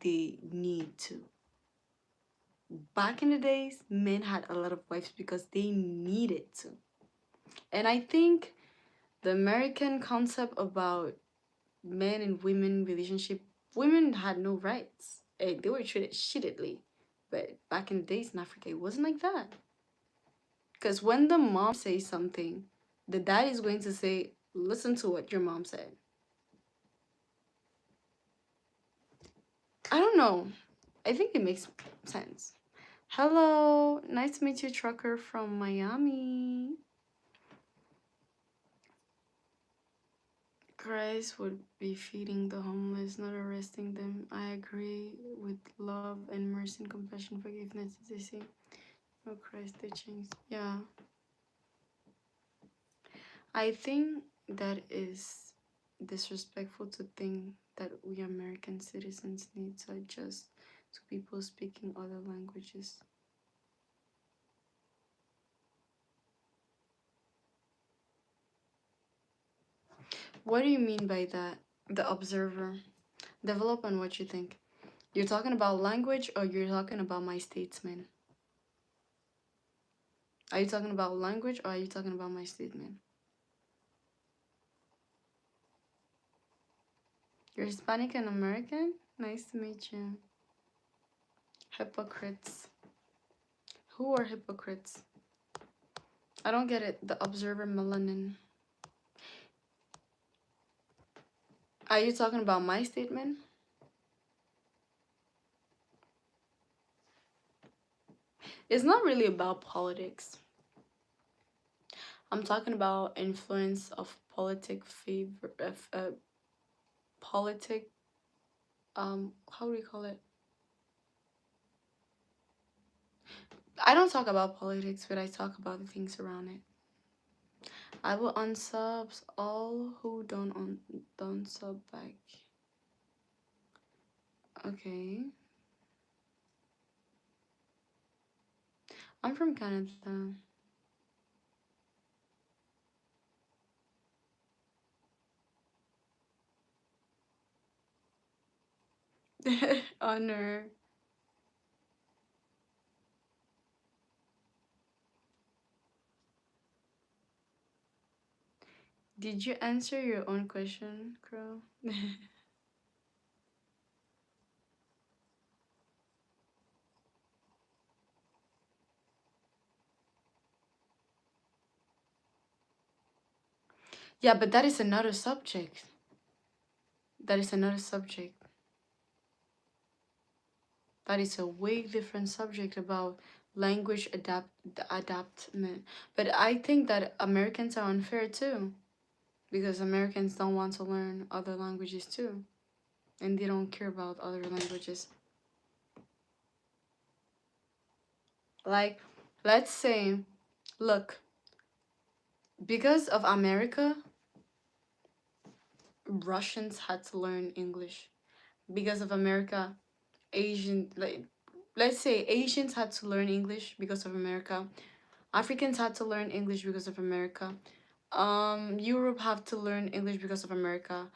they need to. Back in the days, men had a lot of wives because they needed to. And I think the American concept about men and women relationship, women had no rights. They were treated shittily. But back in the days in Africa, it wasn't like that. Because when the mom says something, the dad is going to say, listen to what your mom said. I don't know. I think it makes sense. Hello, nice to meet you, trucker from Miami. Christ would be feeding the homeless, not arresting them. I agree with love and mercy and compassion, forgiveness, they say. Oh Christ, they changed. Yeah. I think that is disrespectful to think that we American citizens need to adjust to people speaking other languages. What do you mean by that? The observer. Develop on what you think. You're talking about language or you're talking about my statement? Are you talking about language or are you talking about my statement? You're Hispanic and American? Nice to meet you. Hypocrites. Who are hypocrites? I don't get it. The observer melanin. Are you talking about my statement? It's not really about politics. I'm talking about influence of politic, how do we call it? I don't talk about politics, but I talk about the things around it. I will unsubs all who don't sub back. Okay. I'm from Canada. Honor. Did you answer your own question, Crow? Yeah, but that is another subject. That is another subject. That is a way different subject about language adaptment. But I think that Americans are unfair too, because Americans don't want to learn other languages too, and they don't care about other languages. Like, let's say, look, because of America, Russians had to learn English. Because of America, let's say Asians had to learn English because of America. Africans had to learn English because of America. Europe have to learn English because of America.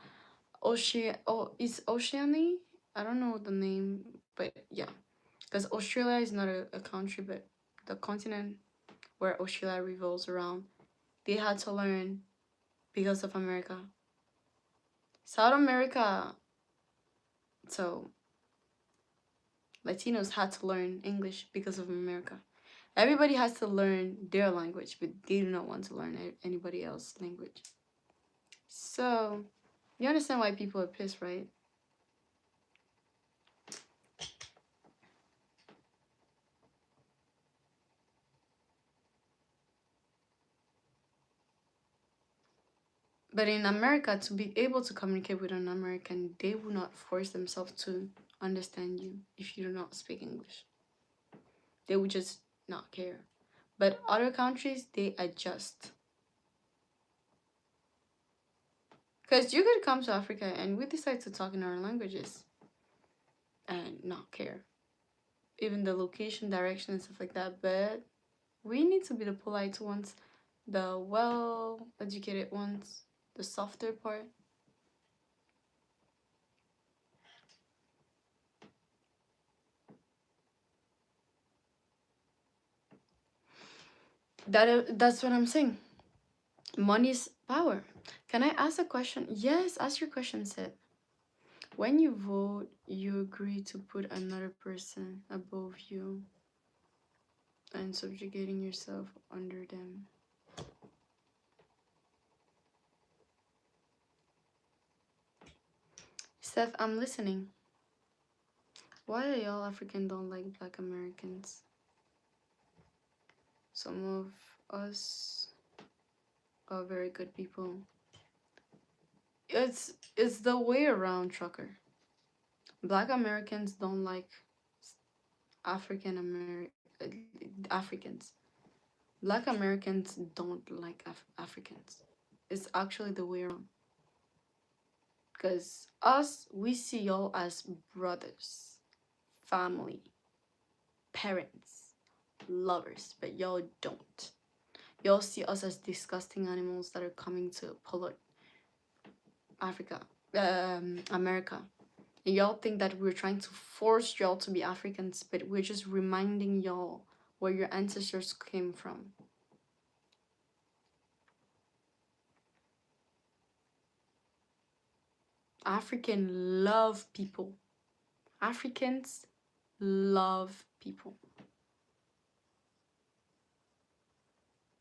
Is Oceania? I don't know the name, but yeah, because Australia is not a country, but the continent where Australia revolves around, they had to learn because of America. South America, so Latinos had to learn English because of America. Everybody has to learn their language, but they do not want to learn anybody else's language. So, you understand why people are pissed, right? But in America, to be able to communicate with an American, they will not force themselves to understand you if you do not speak English. They would just not care. But other countries, they adjust. Because you could come to Africa and we decide to talk in our languages and not care. Even the location, direction, and stuff like that. But we need to be the polite ones, the well educated ones, the softer part. That's what I'm saying. Money is power. Can I ask a question? Yes, ask your question, Sid. When you vote, you agree to put another person above you and subjugating yourself under them. Seth, I'm listening. Why are y'all African don't like Black Americans? Some of us are very good people. It's the way around, trucker. Black Americans don't like Africans. Black Americans don't like Africans. It's actually the way around. Because us, we see y'all as brothers, family, parents, lovers, but y'all don't. Y'all see us as disgusting animals that are coming to pollute America. And y'all think that we're trying to force y'all to be Africans, but we're just reminding y'all where your ancestors came from. African love people. Africans love people.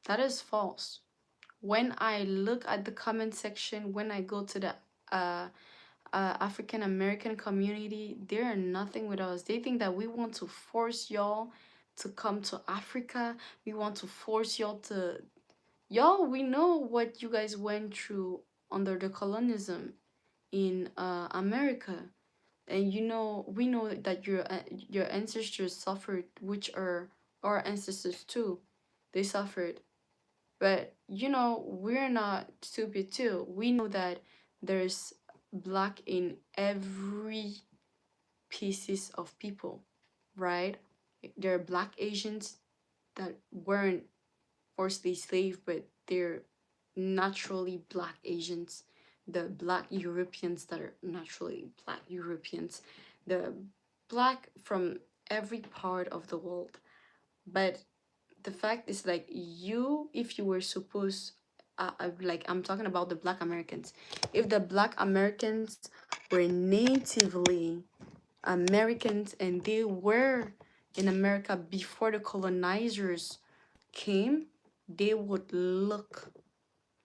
That is false. When I look at the comment section, when I go to the African American community, they are nothing with us. They think that we want to force y'all to come to Africa. We want to force y'all to. Y'all, we know what you guys went through under the colonialism in America. And you know, we know that your ancestors suffered, which are our ancestors too. They suffered. But you know, we're not stupid too. We know that there's black in every pieces of people, right? There are black Asians that weren't forcibly slave, but they're naturally black Asians. The black Europeans that are naturally black Europeans. The black from every part of the world. But the fact is, like, you, if you were supposed like, I'm talking about the black Americans, if the black Americans were natively Americans and they were in America before the colonizers came, they would look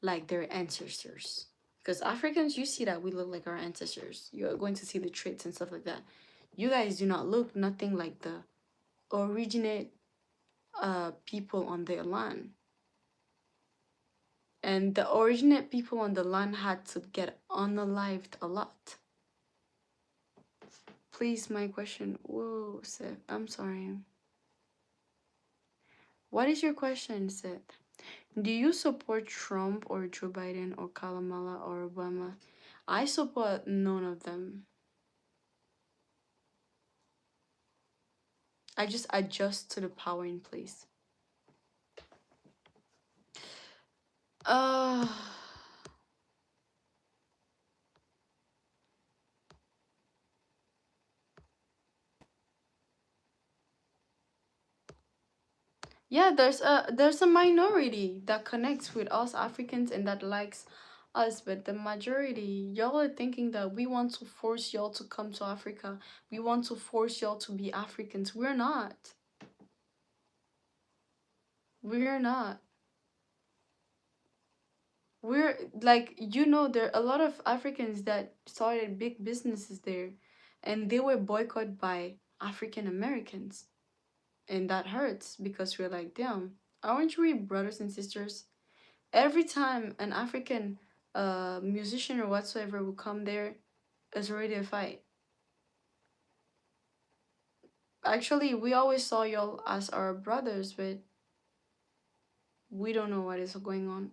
like their ancestors. Because Africans, you see that we look like our ancestors. You're going to see the traits and stuff like that. You guys do not look nothing like the originate people on their land. And the originate people on the land had to get unalived a lot. Please, my question. Whoa, Seth, I'm sorry. What is your question, Seth? Do you support Trump or Joe Biden or Kamala or Obama? I support none of them. I just adjust to the power in place. Uh, yeah, there's a minority that connects with us Africans and that likes us, but the majority, y'all are thinking that we want to force y'all to come to Africa. We want to force y'all to be Africans. We're not. We're not. We're like, there are a lot of Africans that started big businesses there, and they were boycotted by African Americans, and that hurts because we're like, damn, aren't we brothers and sisters? Every time an African musician or whatsoever will come there, it's already a fight. Actually, we always saw y'all as our brothers, but we don't know what is going on.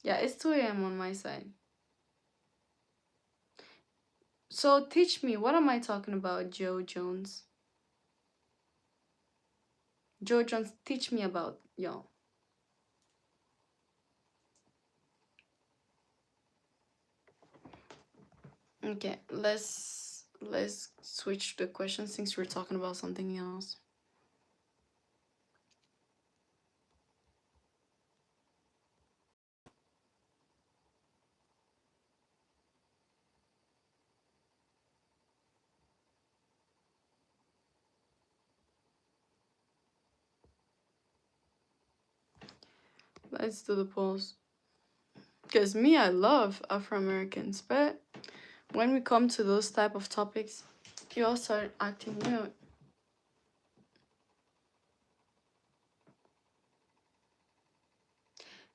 Yeah, it's 2 a.m. on my side. So teach me, what am I talking about, Joe Jones? Joe Jones, teach me about y'all. Okay, let's switch the question since we're talking about something else. Let's do the polls. Because me, I love Afro Americans, but when we come to those type of topics, you all start acting weird.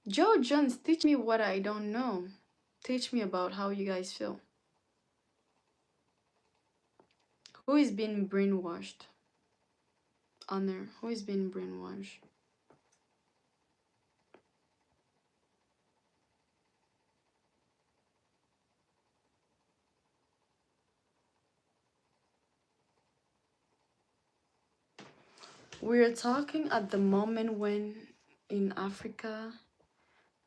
Joe Jones, teach me what I don't know. Teach me about how you guys feel. Who is being brainwashed on there? Who is being brainwashed? We're talking at the moment when in Africa,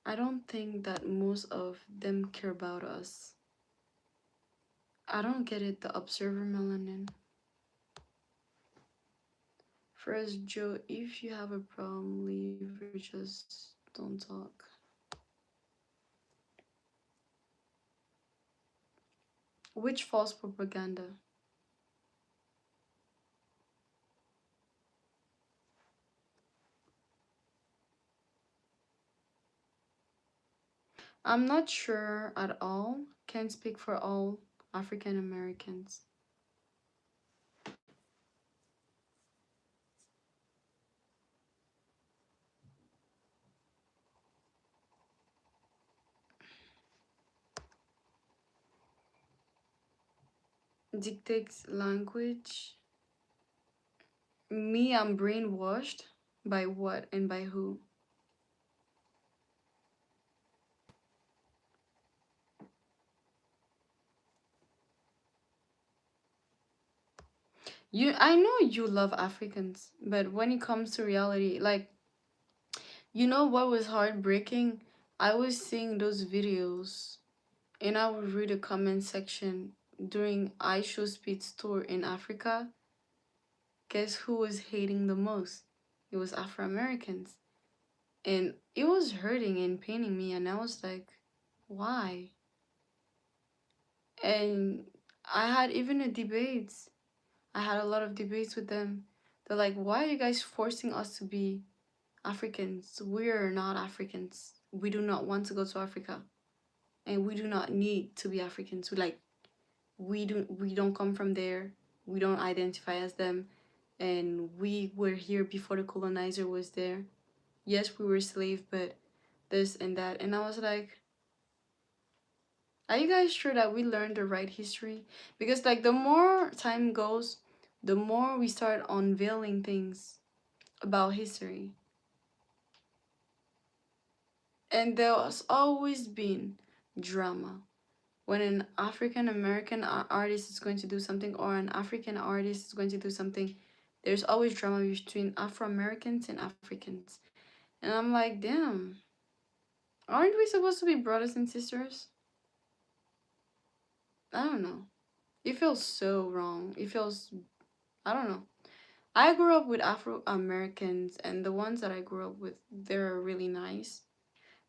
I don't think that most of them care about us. I don't get it, the observer melanin. First, Joe, if you have a problem, leave or just don't talk. Which false propaganda? I'm not sure at all. Can't speak for all African Americans. Dictates language. Me, I'm brainwashed. By what and by who? I know you love Africans, but when it comes to reality, like, what was heartbreaking? I was seeing those videos and I would read the comment section during Aisho Speed's tour in Africa. Guess who was hating the most? It was Afro Americans. And it was hurting and paining me, and I was like, why? And I had even a debates. I had a lot of debates with them. They're like, why are you guys forcing us to be Africans? We're not Africans. We do not want to go to Africa. And we do not need to be Africans. We don't come from there. We don't identify as them. And we were here before the colonizer was there. Yes, we were slaves, but this and that. And I was like, are you guys sure that we learned the right history? Because like the more time goes, the more we start unveiling things about history. And there's always been drama. When an African American artist is going to do something or an African artist is going to do something, There's always drama between Afro-Americans and Africans. And I'm like, damn, aren't we supposed to be brothers and sisters? I don't know. It feels so wrong. It feels, I don't know. I grew up with Afro-Americans, and the ones that I grew up with, they're really nice.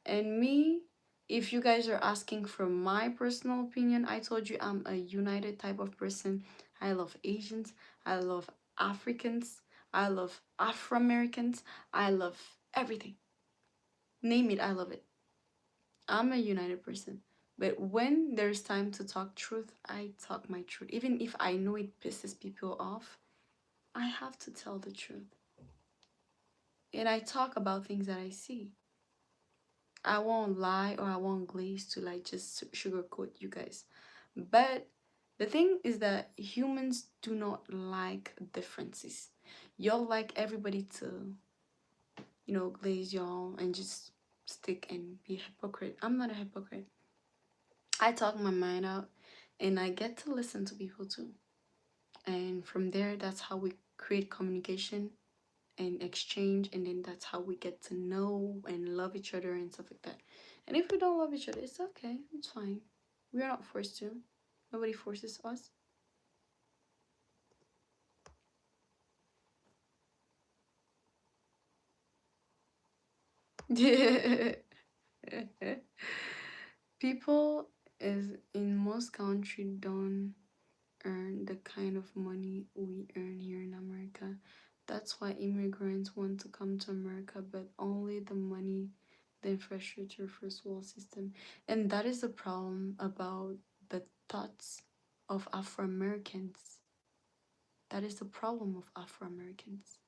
And me, if you guys are asking for my personal opinion, I told you I'm a united type of person. I love Asians, I love Africans, I love Afro-Americans, I love everything. Name it, I love it. I'm a united person. But when there's time to talk truth, I talk my truth. Even if I know it pisses people off, I have to tell the truth. And I talk about things that I see. I won't lie or I won't glaze to like just sugarcoat you guys. But the thing is that humans do not like differences. Y'all like everybody to, glaze y'all and just stick and be a hypocrite. I'm not a hypocrite. I talk my mind out and I get to listen to people too. And from there, that's how we create communication and exchange, and then that's how we get to know and love each other and stuff like that. And if we don't love each other, it's okay, it's fine. We're not forced to. Nobody forces us. People is in most country don't earn the kind of money we earn here in America. That's why immigrants want to come to America, but only the money, the infrastructure, first world system. And that is the problem about the thoughts of Afro Americans. That is the problem of Afro Americans.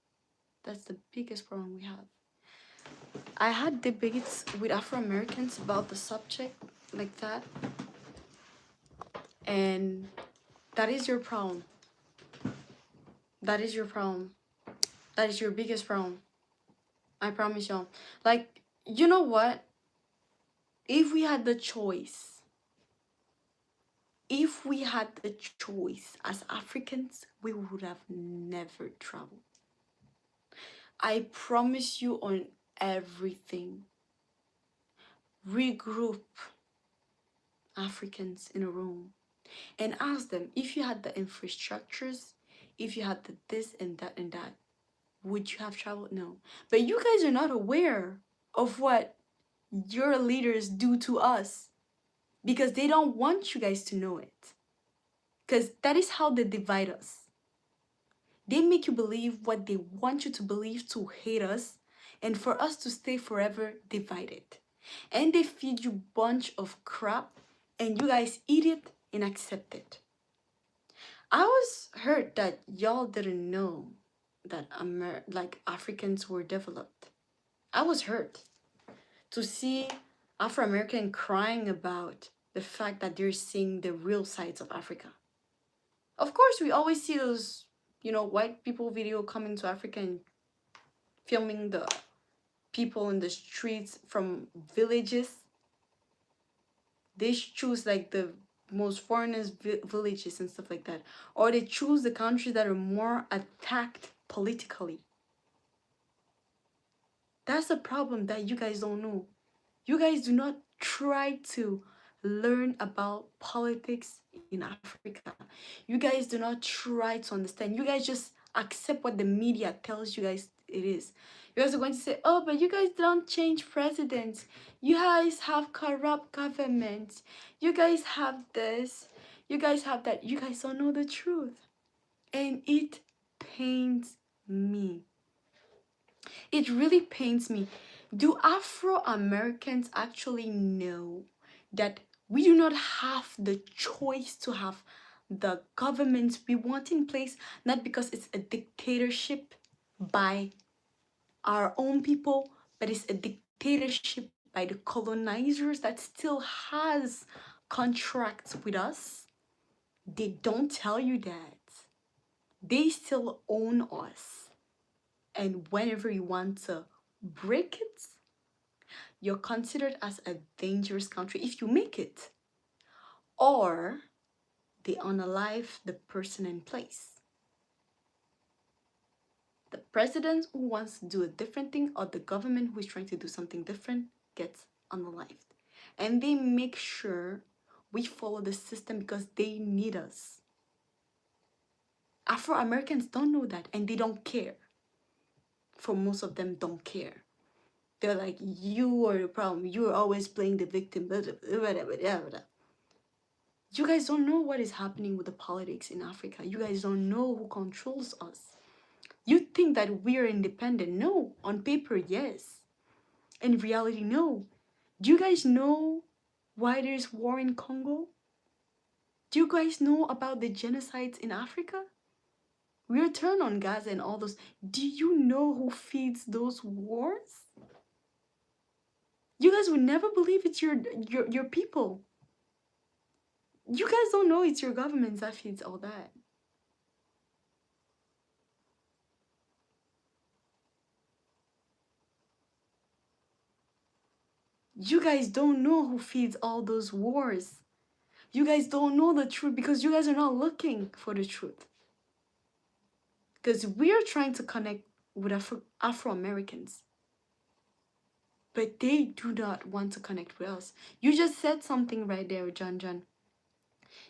That's the biggest problem we have. I had debates with Afro Americans about the subject like that, and that is your problem. That is your problem. That is your biggest problem. I promise y'all. Like, you know what? If we had the choice, as Africans, we would have never traveled. I promise you on everything. Regroup Africans in a room and ask them if you had the infrastructures, if you had the this and that, would you have traveled? No. But you guys are not aware of what your leaders do to us because they don't want you guys to know it. Because that is how they divide us. They make you believe what they want you to believe to hate us and for us to stay forever divided. And they feed you bunch of crap and you guys eat it and accept it. I was hurt that y'all didn't know that Africans were developed. I was hurt to see Afro-American crying about the fact that they're seeing the real sides of Africa. Of course, we always see those, white people video coming to Africa and filming the people in the streets from villages. They choose like the most foreigners villages and stuff like that. Or they choose the countries that are more attacked politically. That's the problem that you guys don't know. You guys do not try to learn about politics in Africa. You guys do not try to understand. You guys just accept what the media tells you guys it is. You guys are going to say, oh, but you guys don't change presidents. You guys have corrupt governments. You guys have this. You guys have that. You guys don't know the truth. And it pains me. It really pains me. Do Afro Americans actually know that we do not have the choice to have the government we want in place, not because it's a dictatorship by our own people, but it's a dictatorship by the colonizers that still has contracts with us? They don't tell you that. They still own us. And whenever you want to break it, you're considered as a dangerous country if you make it. Or they unalive the person in place. president who wants to do a different thing or the government who is trying to do something different gets unalived. And they make sure we follow the system because they need us. Afro-Americans don't know that and they don't care. For most of them, don't care. They're like, you are the problem. You are always playing the victim. You guys don't know what is happening with the politics in Africa. You guys don't know who controls us. You think that we are independent. No. On paper, yes. In reality, no. Do you guys know why there's war in Congo? Do you guys know about the genocides in Africa? We return on Gaza and all those. Do you know who feeds those wars? You guys would never believe it's your people. You guys don't know it's your government that feeds all that. You guys don't know who feeds all those wars. You guys don't know the truth because you guys are not looking for the truth. Because we are trying to connect with Afro-Americans. But they do not want to connect with us. You just said something right there, John.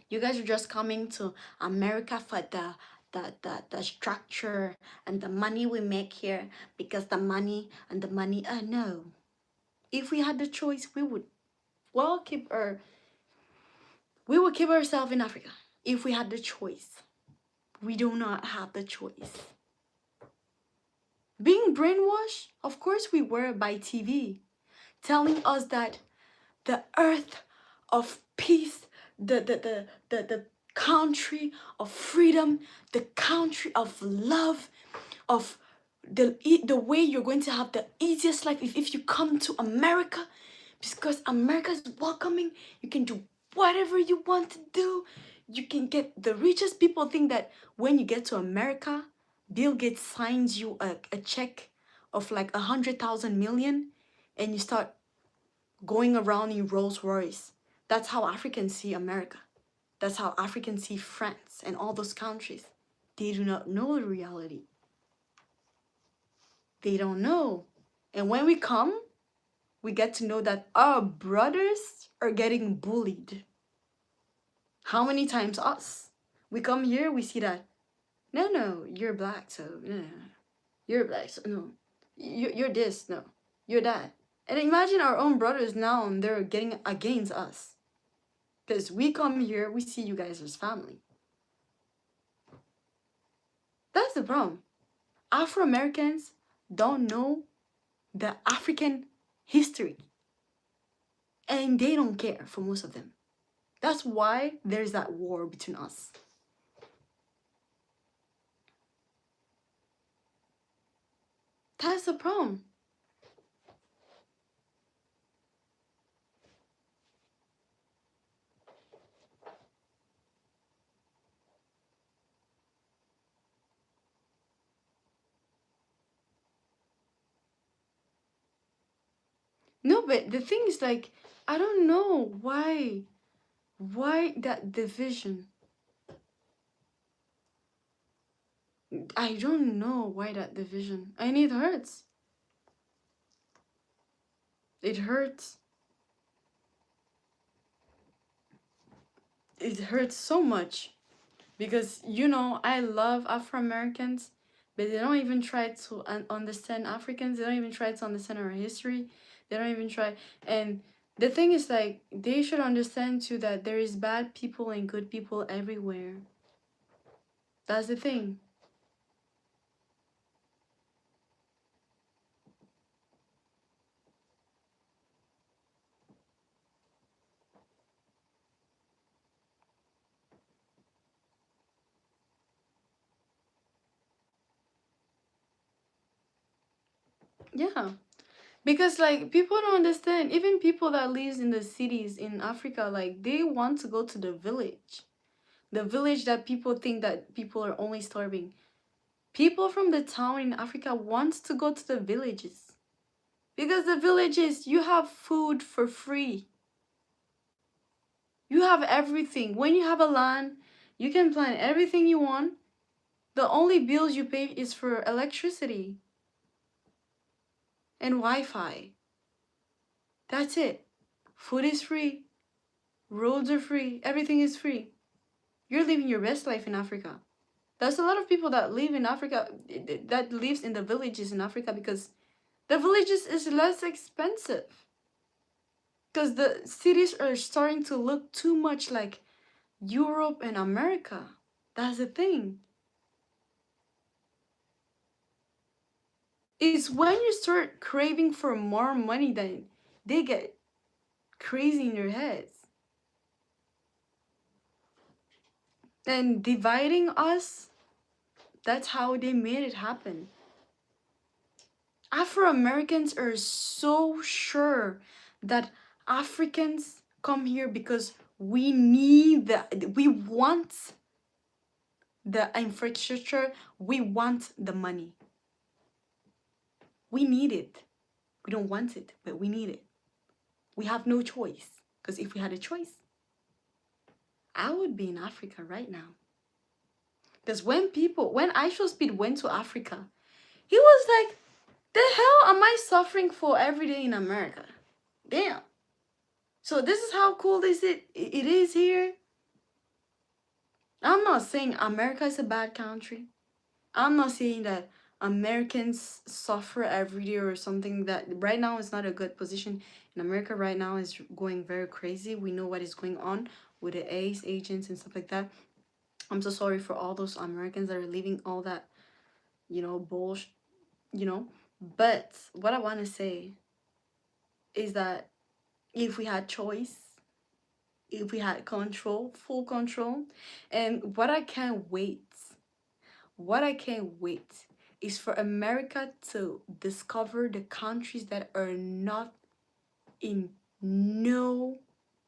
You guys are just coming to America for the structure and the money we make here because the money, no. If we had the choice, we would keep ourselves in Africa. If we had the choice. We do not have the choice. Being brainwashed, of course we were by TV, telling us that the earth of peace, the country of freedom, the country of love, of the way you're going to have the easiest life if you come to America, because America is welcoming. You can do whatever you want to do. You can get the richest people think that when you get to America, Bill Gates signs you a check of like 100,000 million and you start going around in Rolls Royce. That's how Africans see America. That's how Africans see France and all those countries. They do not know the reality. They don't know. And when we come, we get to know that our brothers are getting bullied. How many times us? We come here, we see that, no, you're black, so no. You're black, so no. You're this, no. You're that. And imagine our own brothers now, and they're getting against us. Because we come here, we see you guys as family. That's the problem. Afro-Americans don't know the African history. And they don't care for most of them. That's why there's that war between us. That's the problem. No, but the thing is, like, I don't know why that division. I don't know why that division. And it hurts. It hurts. It hurts so much. Because, you know, I love Afro-Americans, but they don't even try to understand Africans. They don't even try to understand our history. They don't even try. And the thing is, like, they should understand too that there is bad people and good people everywhere. That's the thing. Yeah. Because, like, people don't understand. Even people that lives in the cities in Africa, like, they want to go to the village. The village that people think that people are only starving. People from the town in Africa wants to go to the villages. Because the villages, you have food for free. You have everything. When you have a land, you can plant everything you want. The only bills you pay is for electricity and Wi-Fi. That's it. Food is free. Roads are free. Everything is free. You're living your best life in Africa. There's a lot of people that live in Africa, that lives in the villages in Africa, because the villages is less expensive. Because the cities are starting to look too much like Europe and America. That's the thing. It's when you start craving for more money that they get crazy in their heads. And dividing us, that's how they made it happen. Afro Americans are so sure that Africans come here because we want the infrastructure, we want the money. We need it. We don't want it, but we need it. We have no choice. Because if we had a choice, I would be in Africa right now. Because when IShowSpeed went to Africa, he was like, the hell am I suffering for every day in America? Damn. So this is how cool it is here. I'm not saying America is a bad country. I'm not saying that Americans suffer every day or something. That right now is not a good position in America. Right now is going very crazy. We know what is going on with the ACE agents and stuff like that. I'm so sorry for all those Americans that are leaving all that, bullshit, But what I want to say is that if we had choice, if we had control, full control, and what I can't wait is for America to discover the countries that are not in no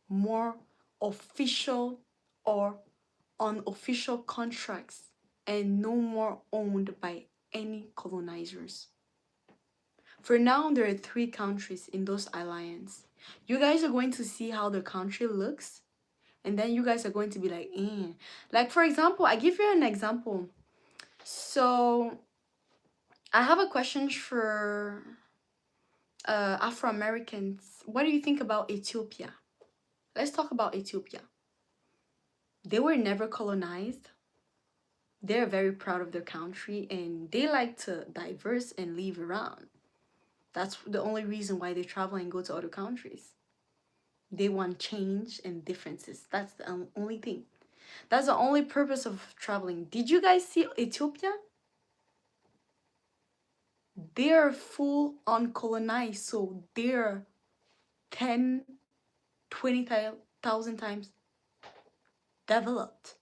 more official or unofficial contracts and no more owned by any colonizers. For now, there are 3 countries in those alliances. You guys are going to see how the country looks, and then you guys are going to be like, eh. Like, for example, I give you an example. So, I have a question for Afro-Americans. What do you think about Ethiopia? Let's talk about Ethiopia. They were never colonized. They're very proud of their country, and they like to diverse and live around. That's the only reason why they travel and go to other countries. They want change and differences. That's the only thing. That's the only purpose of traveling. Did you guys see Ethiopia? They're full on colonized, so they're 10, 20,000 times developed.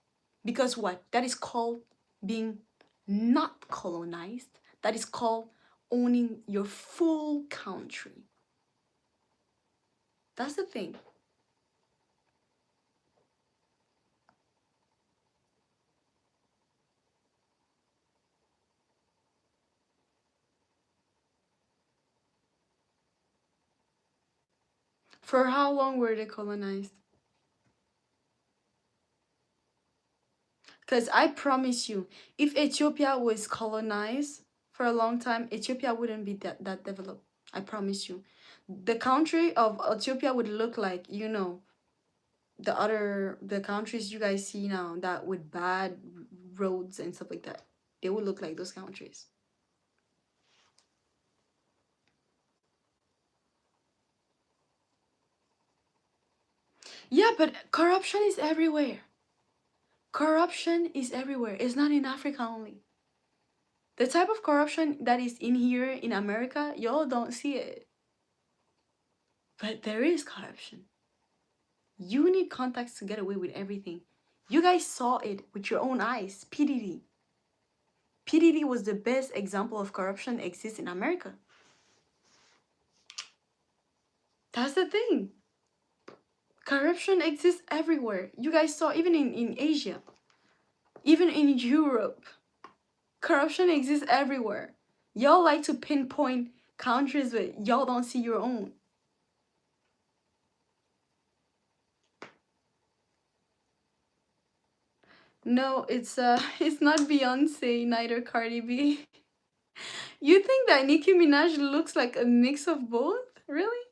Because what? That is called being not colonized. That is called owning your full country. That's the thing. For how long were they colonized? Because I promise you, if Ethiopia was colonized for a long time, Ethiopia wouldn't be that developed. I promise you. The country of Ethiopia would look like, the countries you guys see now that with bad roads and stuff like that. They would look like those countries. Yeah, but corruption is everywhere. Corruption is everywhere. It's not in Africa only. The type of corruption that is in here in America, y'all don't see it. But there is corruption. You need contacts to get away with everything. You guys saw it with your own eyes. PDD. PDD was the best example of corruption exists in America. That's the thing. Corruption exists everywhere. You guys saw even in Asia. Even in Europe. Corruption exists everywhere. Y'all like to pinpoint countries, but y'all don't see your own. No, it's it's not Beyonce, neither Cardi B. You think that Nicki Minaj looks like a mix of both? Really?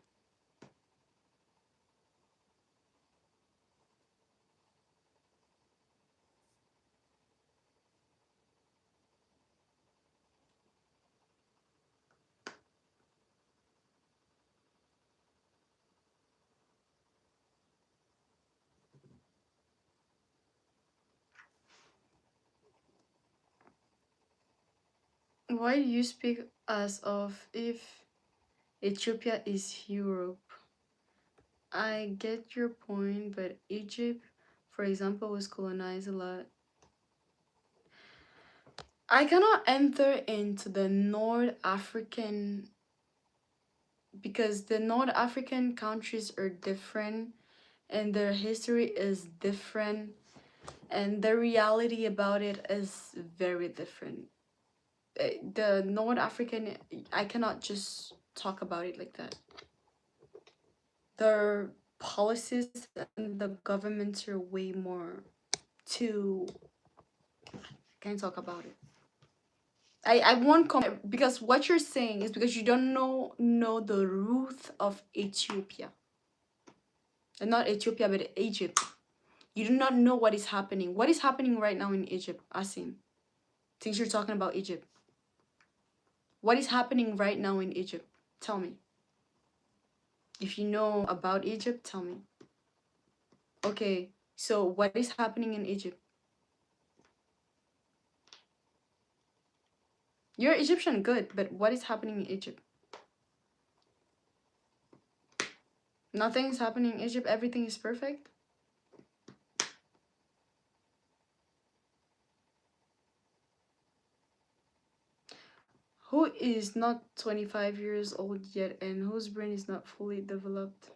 Why do you speak as of if Ethiopia is Europe? I get your point, but Egypt, for example, was colonized a lot. I cannot enter into the North African because the North African countries are different and their history is different and the reality about it is very different. The North African, I cannot just talk about it like that. Their policies and the governments are way more too. I can't talk about it. I won't come because what you're saying is because you don't know the root of Ethiopia. And not Ethiopia, but Egypt. You do not know what is happening. What is happening right now in Egypt, Asim? Since you're talking about Egypt. What is happening right now in Egypt? Tell me. If you know about Egypt, tell me. Okay, so what is happening in Egypt? You're Egyptian, good, but what is happening in Egypt? Nothing is happening in Egypt, everything is perfect? Who is not 25 years old yet and whose brain is not fully developed?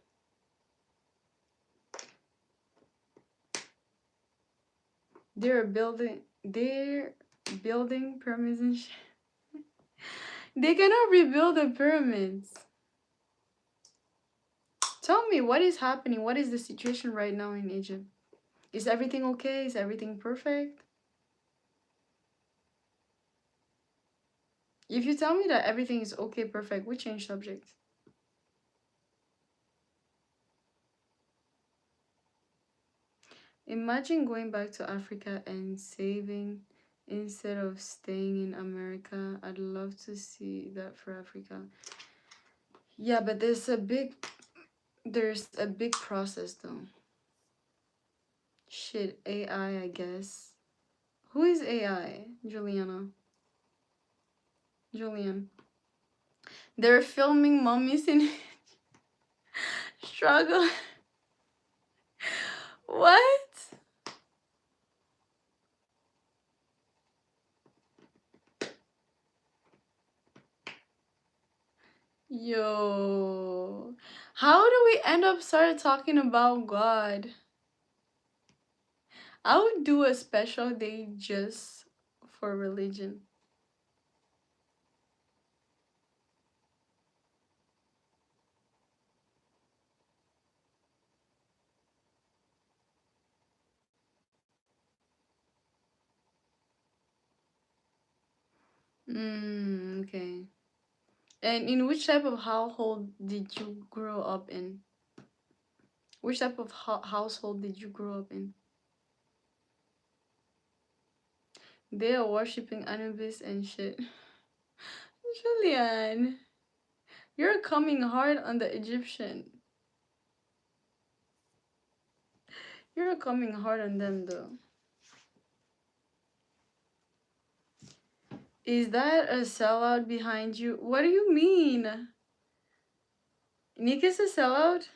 They're building pyramids and shit. They cannot rebuild the pyramids. Tell me what is happening? What is the situation right now in Egypt? Is everything okay? Is everything perfect? If you tell me that everything is okay, perfect, we change subject. Imagine going back to Africa and saving instead of staying in America. I'd love to see that for Africa. Yeah, but there's a big process though. Shit, AI, I guess. Who is AI? Juliana. Julian. They're filming mummies in struggle. What? Yo. How do we end up started talking about God? I would do a special day just for religion. Okay. And in which type of household did you grow up in? Which type of household did you grow up in? They are worshipping Anubis and shit. Julian, you're coming hard on the Egyptian. You're coming hard on them though. Is that a sellout behind you? What do you mean? Nick is a sellout?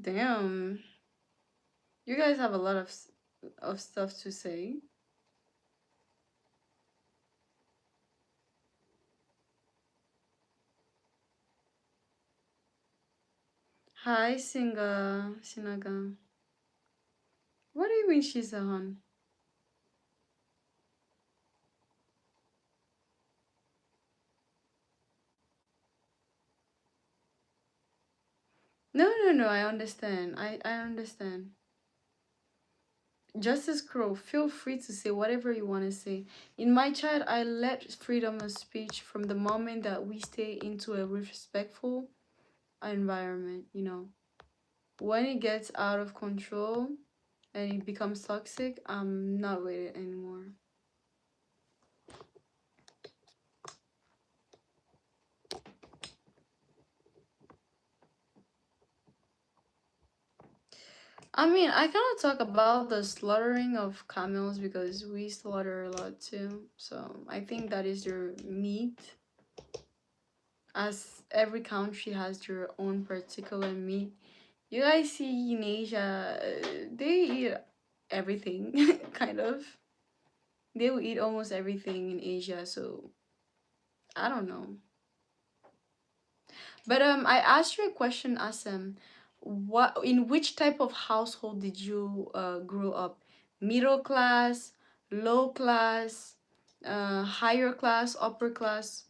Damn. You guys have a lot of stuff to say. Hi, Sinaga. What do you mean she's a hun? No, no, no, I understand. I understand. Justice Crow, feel free to say whatever you want to say. In my chat, I let freedom of speech from the moment that we stay into a respectful environment, you know. When it gets out of control and it becomes toxic, I'm not with it anymore. I mean, I cannot talk about the slaughtering of camels because we slaughter a lot too. So I think that is their meat. As every country has their own particular meat. You guys see in Asia, they eat everything, kind of. They will eat almost everything in Asia, so I don't know. But I asked you a question, Asem. What in which type of household did you grow up? Middle class, low class, higher class, upper class?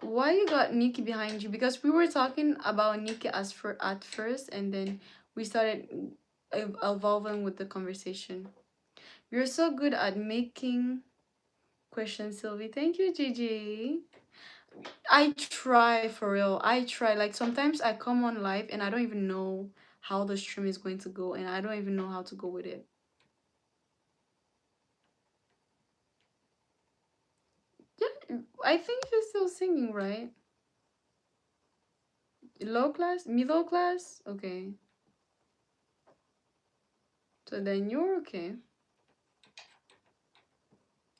Why you got Nikki behind you? Because we were talking about Nikki as for at first, and then we started evolving with the conversation. You're so good at making questions, Sylvie. Thank you, Gigi. I try for real. I try. Like sometimes I come on live and I don't even know how the stream is going to go, and I don't even know how to go with it. Yeah, I think you're still singing, right? Low class, middle class. Okay, so then you're okay.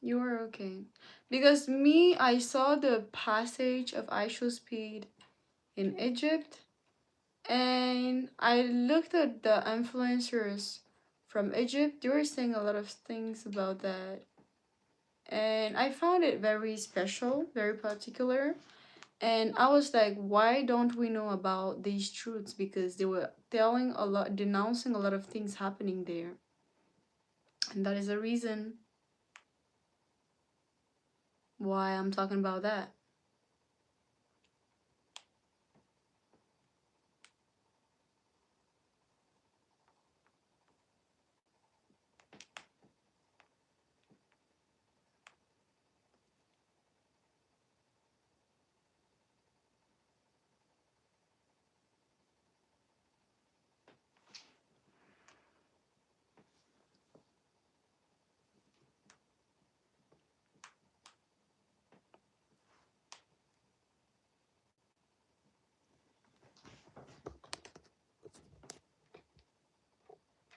You are okay. Because me, I saw the passage of Aisha Speed in Egypt, and I looked at the influencers from Egypt. They were saying a lot of things about that. And I found it very special, very particular. And I was like, why don't we know about these truths? Because they were telling a lot, denouncing a lot of things happening there. And that is the reason why I'm talking about that.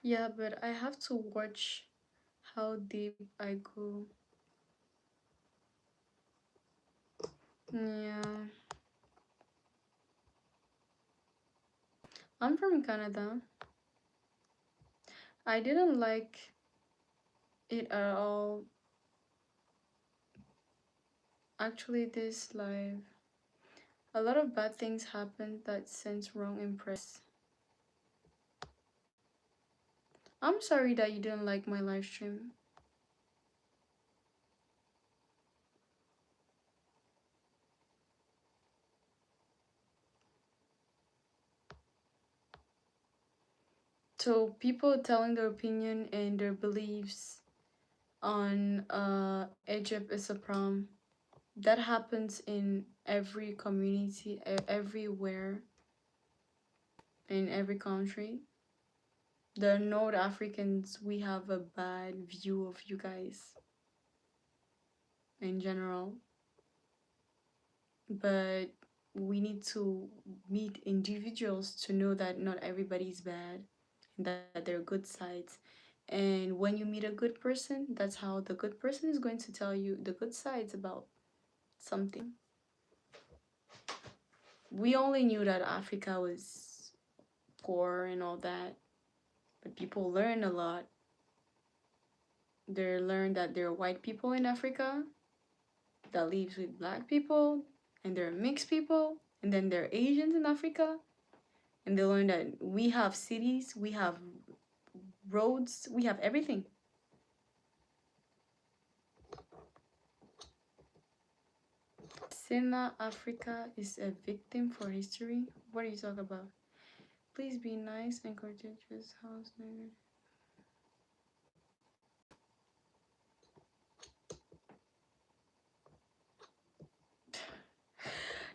Yeah, but I have to watch how deep I go. Yeah. I'm from Canada. I didn't like it at all. Actually, this live, a lot of bad things happened that sent wrong impress. I'm sorry that you didn't like my live stream. So people telling their opinion and their beliefs on Egypt is a problem. That happens in every community, everywhere, in every country. The North Africans, we have a bad view of you guys in general, but we need to meet individuals to know that not everybody is bad and that there are good sides. And when you meet a good person, that's how the good person is going to tell you the good sides about something. We only knew that Africa was poor and all that, but people learn a lot. They learn that there are white people in Africa that lives with black people, and there are mixed people, and then there are Asians in Africa, and they learn that we have cities, we have roads, we have everything. Sena Africa is a victim for history. What are you talking about? Please be nice and courteous. House neighbor.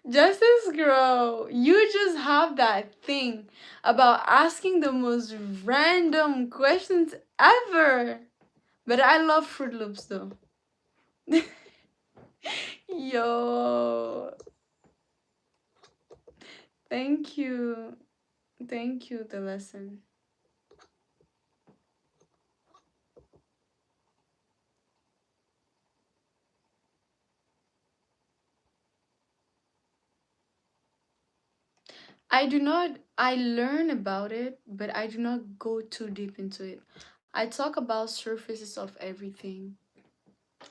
Justice Girl, you just have that thing about asking the most random questions ever. But I love Fruit Loops though. Yo, thank you. Thank you, the lesson. I learn about it, but I do not go too deep into it. I talk about surfaces of everything.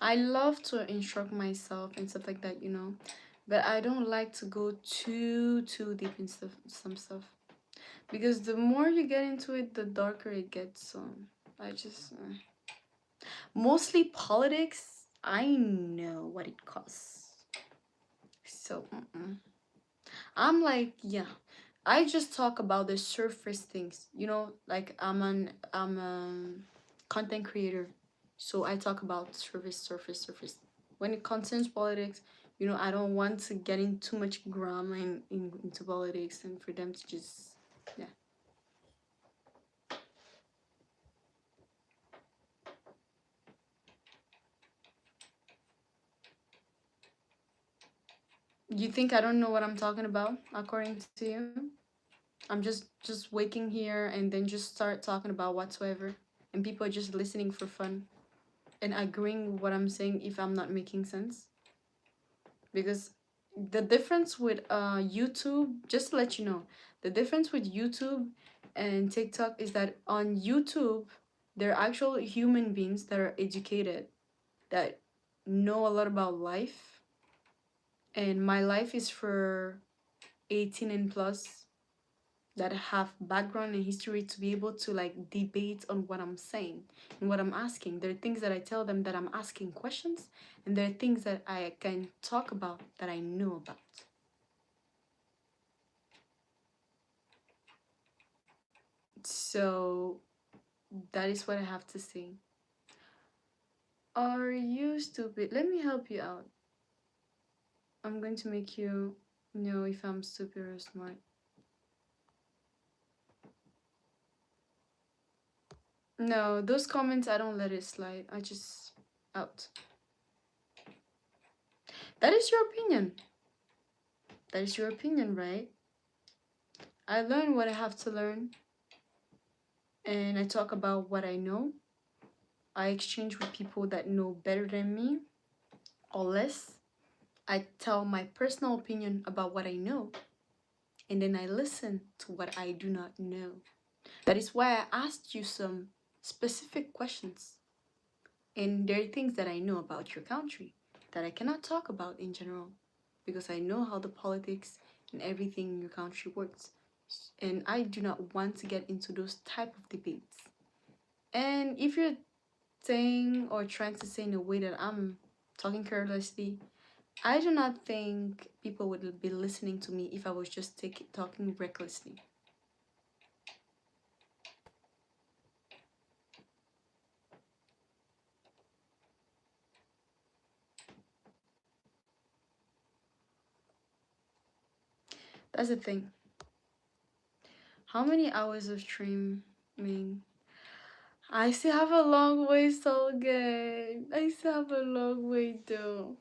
I love to instruct myself and stuff like that, but I don't like to go too deep in some stuff because the more you get into it, the darker it gets. So I just mostly politics. I know what it costs, so I'm like, yeah. I just talk about the surface things, like I'm a content creator, so I talk about surface. When it concerns politics, I don't want to get in too much drama into politics and for them to just, yeah. You think I don't know what I'm talking about, according to you? I'm just waking here and then just start talking about whatsoever, and people are just listening for fun and agreeing with what I'm saying if I'm not making sense. Because the difference with YouTube, just to let you know, the difference with YouTube and TikTok is that on YouTube, there are actual human beings that are educated, that know a lot about life, and my life is for 18 and plus that have background and history to be able to like debate on what I'm saying and what I'm asking. There are things that I tell them that I'm asking questions, and there are things that I can talk about that I know about. So that is what I have to say. Are you stupid? Let me help you out. I'm going to make you know if I'm stupid or smart. No, those comments, I don't let it slide. I just out. That is your opinion. That is your opinion, right? I learn what I have to learn, and I talk about what I know. I exchange with people that know better than me or less. I tell my personal opinion about what I know, and then I listen to what I do not know. That is why I asked you some specific questions. And there are things that I know about your country that I cannot talk about in general because I know how the politics and everything in your country works. And I do not want to get into those type of debates. And if you're saying or trying to say in a way that I'm talking carelessly, I do not think people would be listening to me if I was just talking recklessly. That's the thing. How many hours of streaming? I still have a long way, so good. I still have a long way though.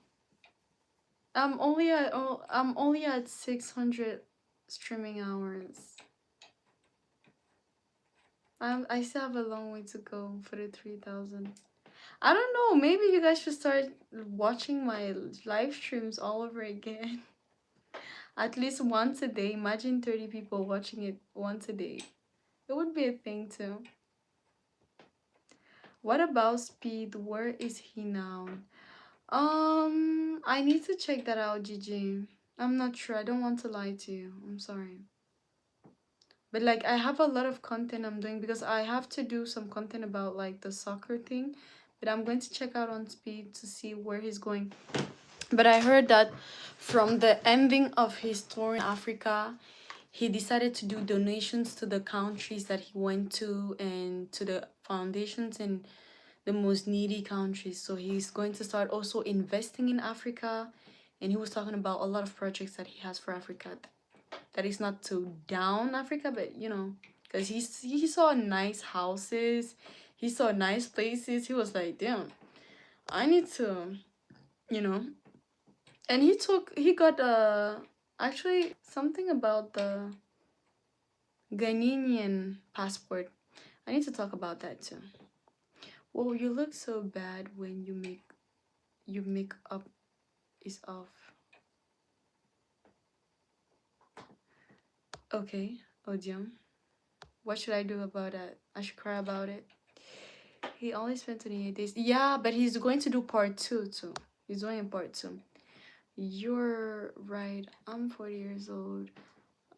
I'm only at 600 streaming hours. I still have a long way to go for the 3,000. I don't know. Maybe you guys should start watching my live streams all over again. At least once a day. Imagine 30 people watching it once a day. It would be a thing too. What about Speed? Where is he now? I need to check that out, Gigi. I'm not sure. I don't want to lie to you. I'm sorry. But like I have a lot of content I'm doing because I have to do some content about like the soccer thing. But I'm going to check out on Speed to see where he's going. But I heard that from the ending of his tour in Africa, he decided to do donations to the countries that he went to and to the foundations in the most needy countries. So he's going to start also investing in Africa. And he was talking about a lot of projects that he has for Africa. That is not to down Africa, but you know, because he saw nice houses, he saw nice places. He was like, damn, I need to, you know. And he got actually something about the Ghanaian passport. I need to talk about that too. Well, you look so bad when your makeup is off. Okay, Odium. What should I do about that? I should cry about it. He only spent 28 days. Yeah, but he's going to do part two too. He's doing a part two. You're right. I'm 40 years old.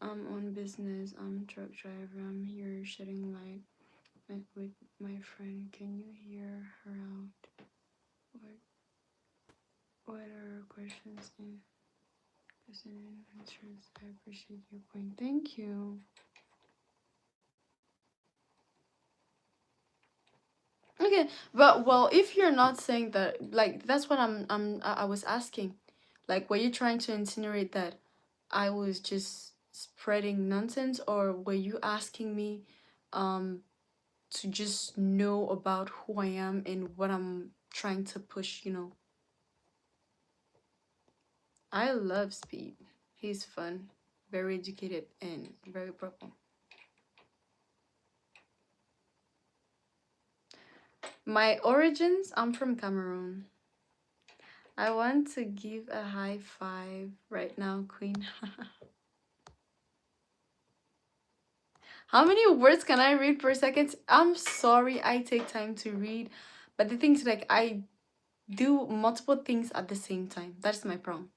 I'm on business. I'm a truck driver. I'm here shedding light with my friend. Can you hear her out? What what are her questions and answers? I appreciate your point. Thank you. Okay, but well, if you're not saying that, like that's what I was asking. Like, were you trying to insinuate that I was just spreading nonsense, or were you asking me um to just know about who I am and what I'm trying to push, you know? I love Speed. He's fun, very educated, and very purple. My origins, I'm from Cameroon. I want to give a high five right now, Queen. How many words can I read per second? I'm sorry, I take time to read, but the thing is, like, I do multiple things at the same time. That's my problem.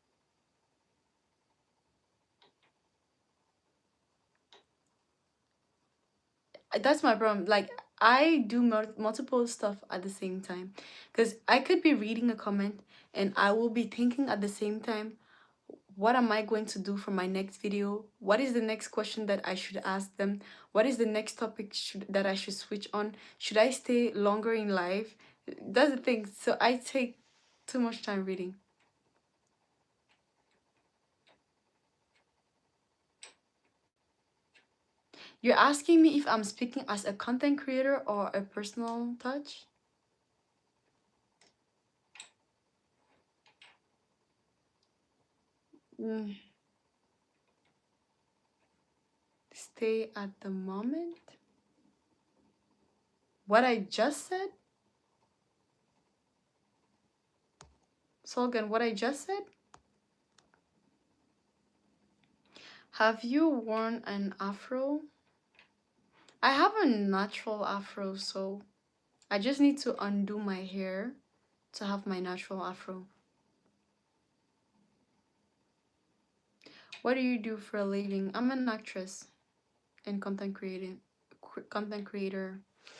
That's my problem. Like, I do multiple stuff at the same time, because I could be reading a comment and I will be thinking at the same time, what am I going to do for my next video? What is the next question that I should ask them? What is the next topic that I should switch on? Should I stay longer in live? That's the thing. So I take too much time reading. You're asking me if I'm speaking as a content creator or a personal touch? Mm, stay at the moment? What I just said? Solgan, what I just said? Have you worn an afro? I have a natural afro, so I just need to undo my hair to have my natural afro. What do you do for a living? I'm an actress and content creator,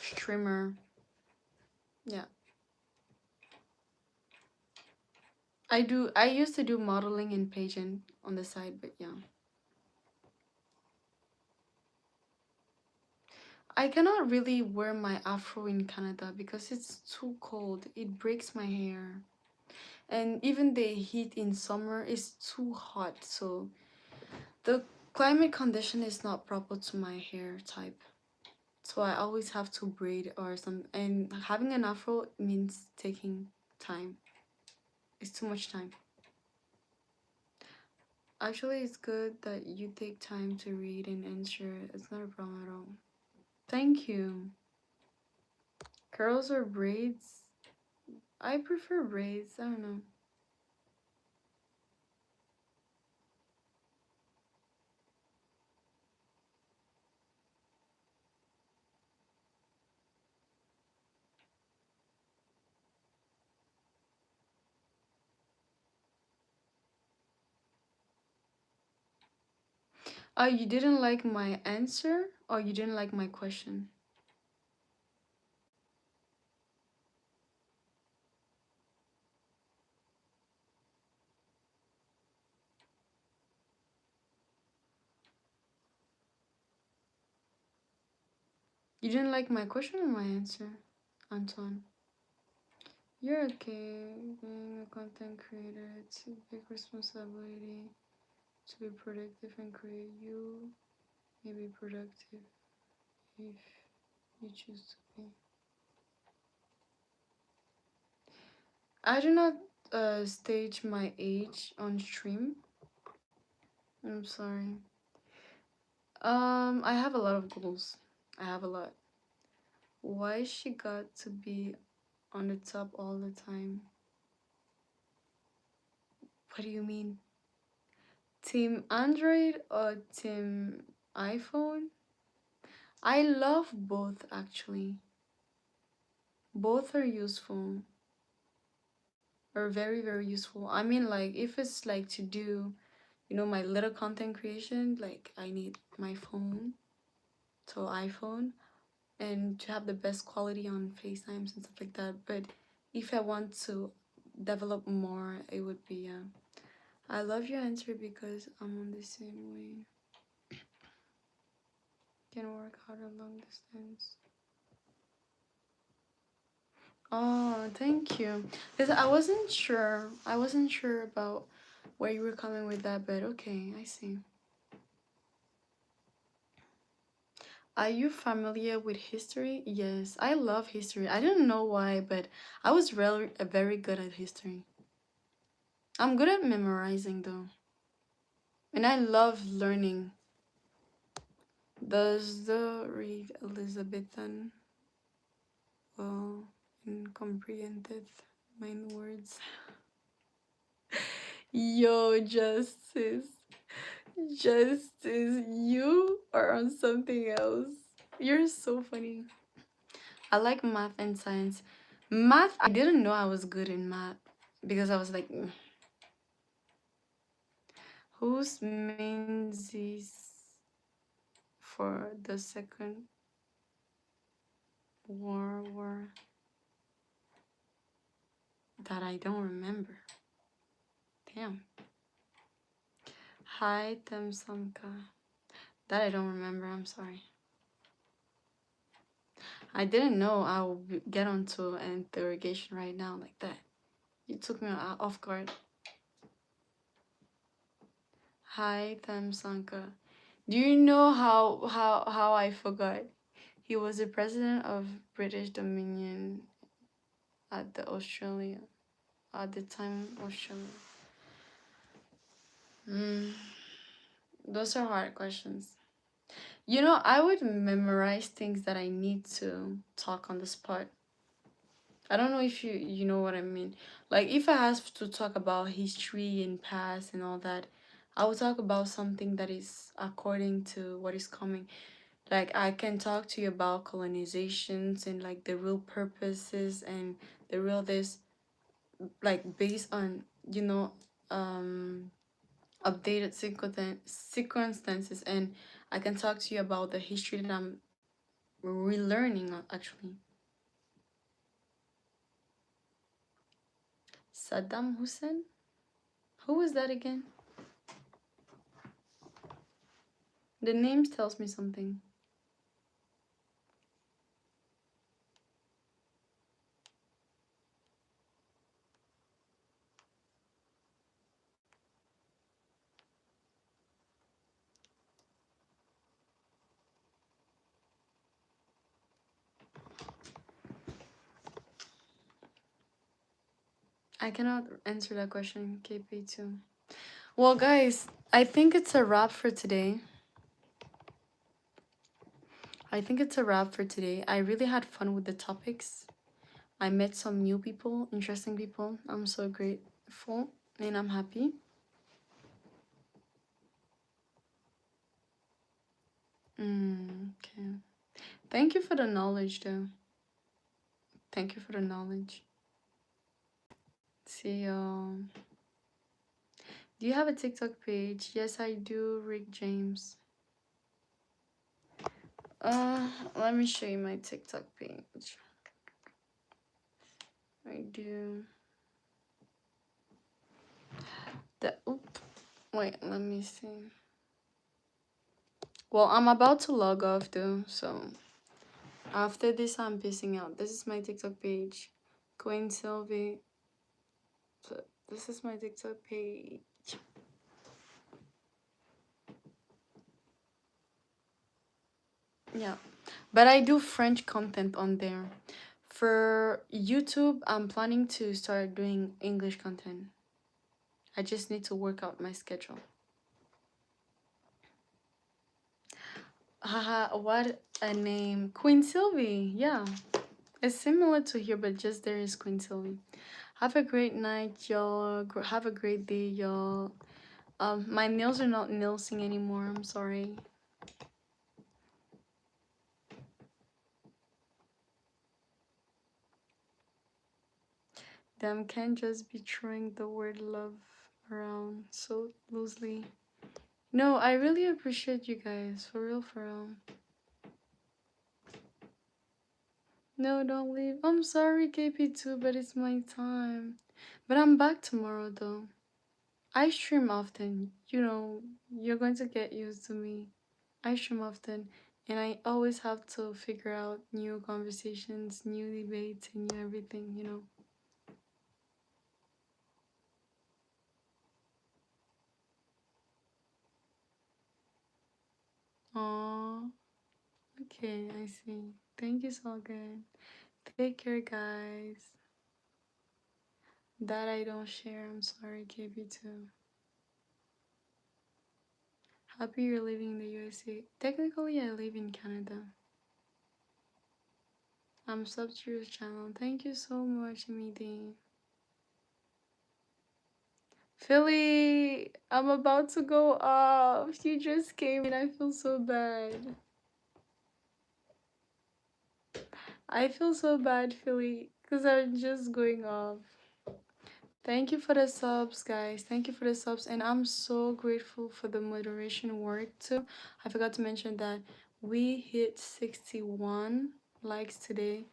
streamer. Yeah. I used to do modeling and pageant on the side, but yeah. I cannot really wear my afro in Canada because it's too cold. It breaks my hair. And even the heat in summer is too hot, so the climate condition is not proper to my hair type. So I always have to braid or some, and having an afro means taking time. It's too much time. Actually, it's good that you take time to read and answer. It's not a problem at all. Thank you. Curls or braids? I prefer braids. I don't know. You didn't like my answer or you didn't like my question? You didn't like my question or my answer, Antoine? You're okay. Being a content creator, it's a big responsibility to be productive and create. You may be productive if you choose to be. I do not stage my age on stream. I'm sorry. I have a lot of goals. I have a lot. Why she got to be on the top all the time? What do you mean? Team Android or Team iPhone? I love both actually. Both are useful. Are very, very useful. I mean, like, if it's like to do, my little content creation, like, I need my phone, so iPhone, and to have the best quality on FaceTimes and stuff like that. But if I want to develop more, it would be, I love your answer because I'm on the same way. Can work out a long distance. Oh, thank you. Because I wasn't sure. I wasn't sure about where you were coming with that, but okay, I see. Are you familiar with history? Yes, I love history. I don't know why, but I was really very good at history. I'm good at memorizing though, and I love learning. Does the read Elizabethan well and comprehended main words? Yo, Justice. Justice, you are on something else. You're so funny. I like math and science. Math, I didn't know I was good in math because I was like, whose means is for the second war that I don't remember. Damn. Hi, Temsamka. That I don't remember, I'm sorry. I didn't know I would get onto an interrogation right now like that. You took me off guard. Hi, Temsanka. Do you know how I forgot? He was the president of British Dominion at the time Australia. Those are hard questions. I would memorize things that I need to talk on the spot. I don't know if you know what I mean. Like if I have to talk about history and past and all that, I will talk about something that is according to what is coming. Like I can talk to you about colonizations and like the real purposes and the real this, like based on updated circumstances, and I can talk to you about the history that I'm relearning actually. Saddam Hussein? Who was that again? The name tells me something. I cannot answer that question, KP2. Well, guys, I think it's a wrap for today. I really had fun with the topics. I met some new people, interesting people. I'm so grateful and I'm happy. Okay. Thank you for the knowledge, though. Thank you for the knowledge. See y'all. Do you have a TikTok page? Yes, I do, Rick James. Let me show you my TikTok page. I do. Wait, let me see. Well, I'm about to log off though, so After this, I'm pissing out. This is my TikTok page. Queen Sylvie. This is my TikTok page. Yeah. But I do French content on there. For YouTube, I'm planning to start doing English content. I just need to work out my schedule. Haha, what a name. Queen Sylvie. Yeah. It's similar to here, but just there is Queen Sylvie. Have a great night, y'all. Have a great day, y'all. My nails are not nailsing anymore. I'm sorry. Them can't just be throwing the word love around so loosely. No, I really appreciate you guys. For real, for real. No, don't leave. I'm sorry, KP2, but it's my time. But I'm back tomorrow, though. I stream often. You know, you're going to get used to me. I stream often, and I always have to figure out new conversations, new debates, and new everything, you know. Aww. Okay, I see. Thank you so good. Take care, guys. That I don't share. I'm sorry, KB2. Happy you're living in the USA. Technically, I live in Canada. I'm sub to your channel. Thank you so much, Midi. Philly, I'm about to go off. You just came in. I feel so bad. I feel so bad, Philly, because I'm just going off. Thank you for the subs, guys. Thank you for the subs. And I'm so grateful for the moderation work, too. I forgot to mention that we hit 61 likes today.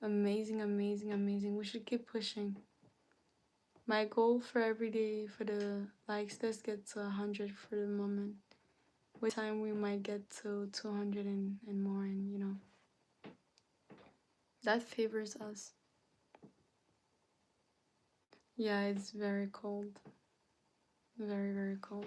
Amazing, amazing, amazing. We should keep pushing. My goal for every day for the likes, let's get to 100 for the moment. With time, we might get to 200 and more, and you know, that favors us. Yeah, it's very cold. Very, very cold.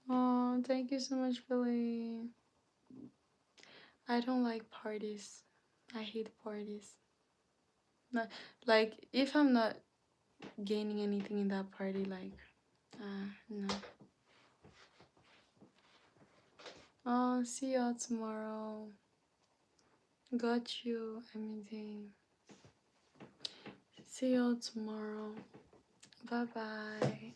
Oh, thank you so much, Billy. I don't like parties. I hate parties. Not, like, if I'm not gaining anything in that party, like, no. Oh, see y'all tomorrow. Got you, Emily. See y'all tomorrow. Bye bye.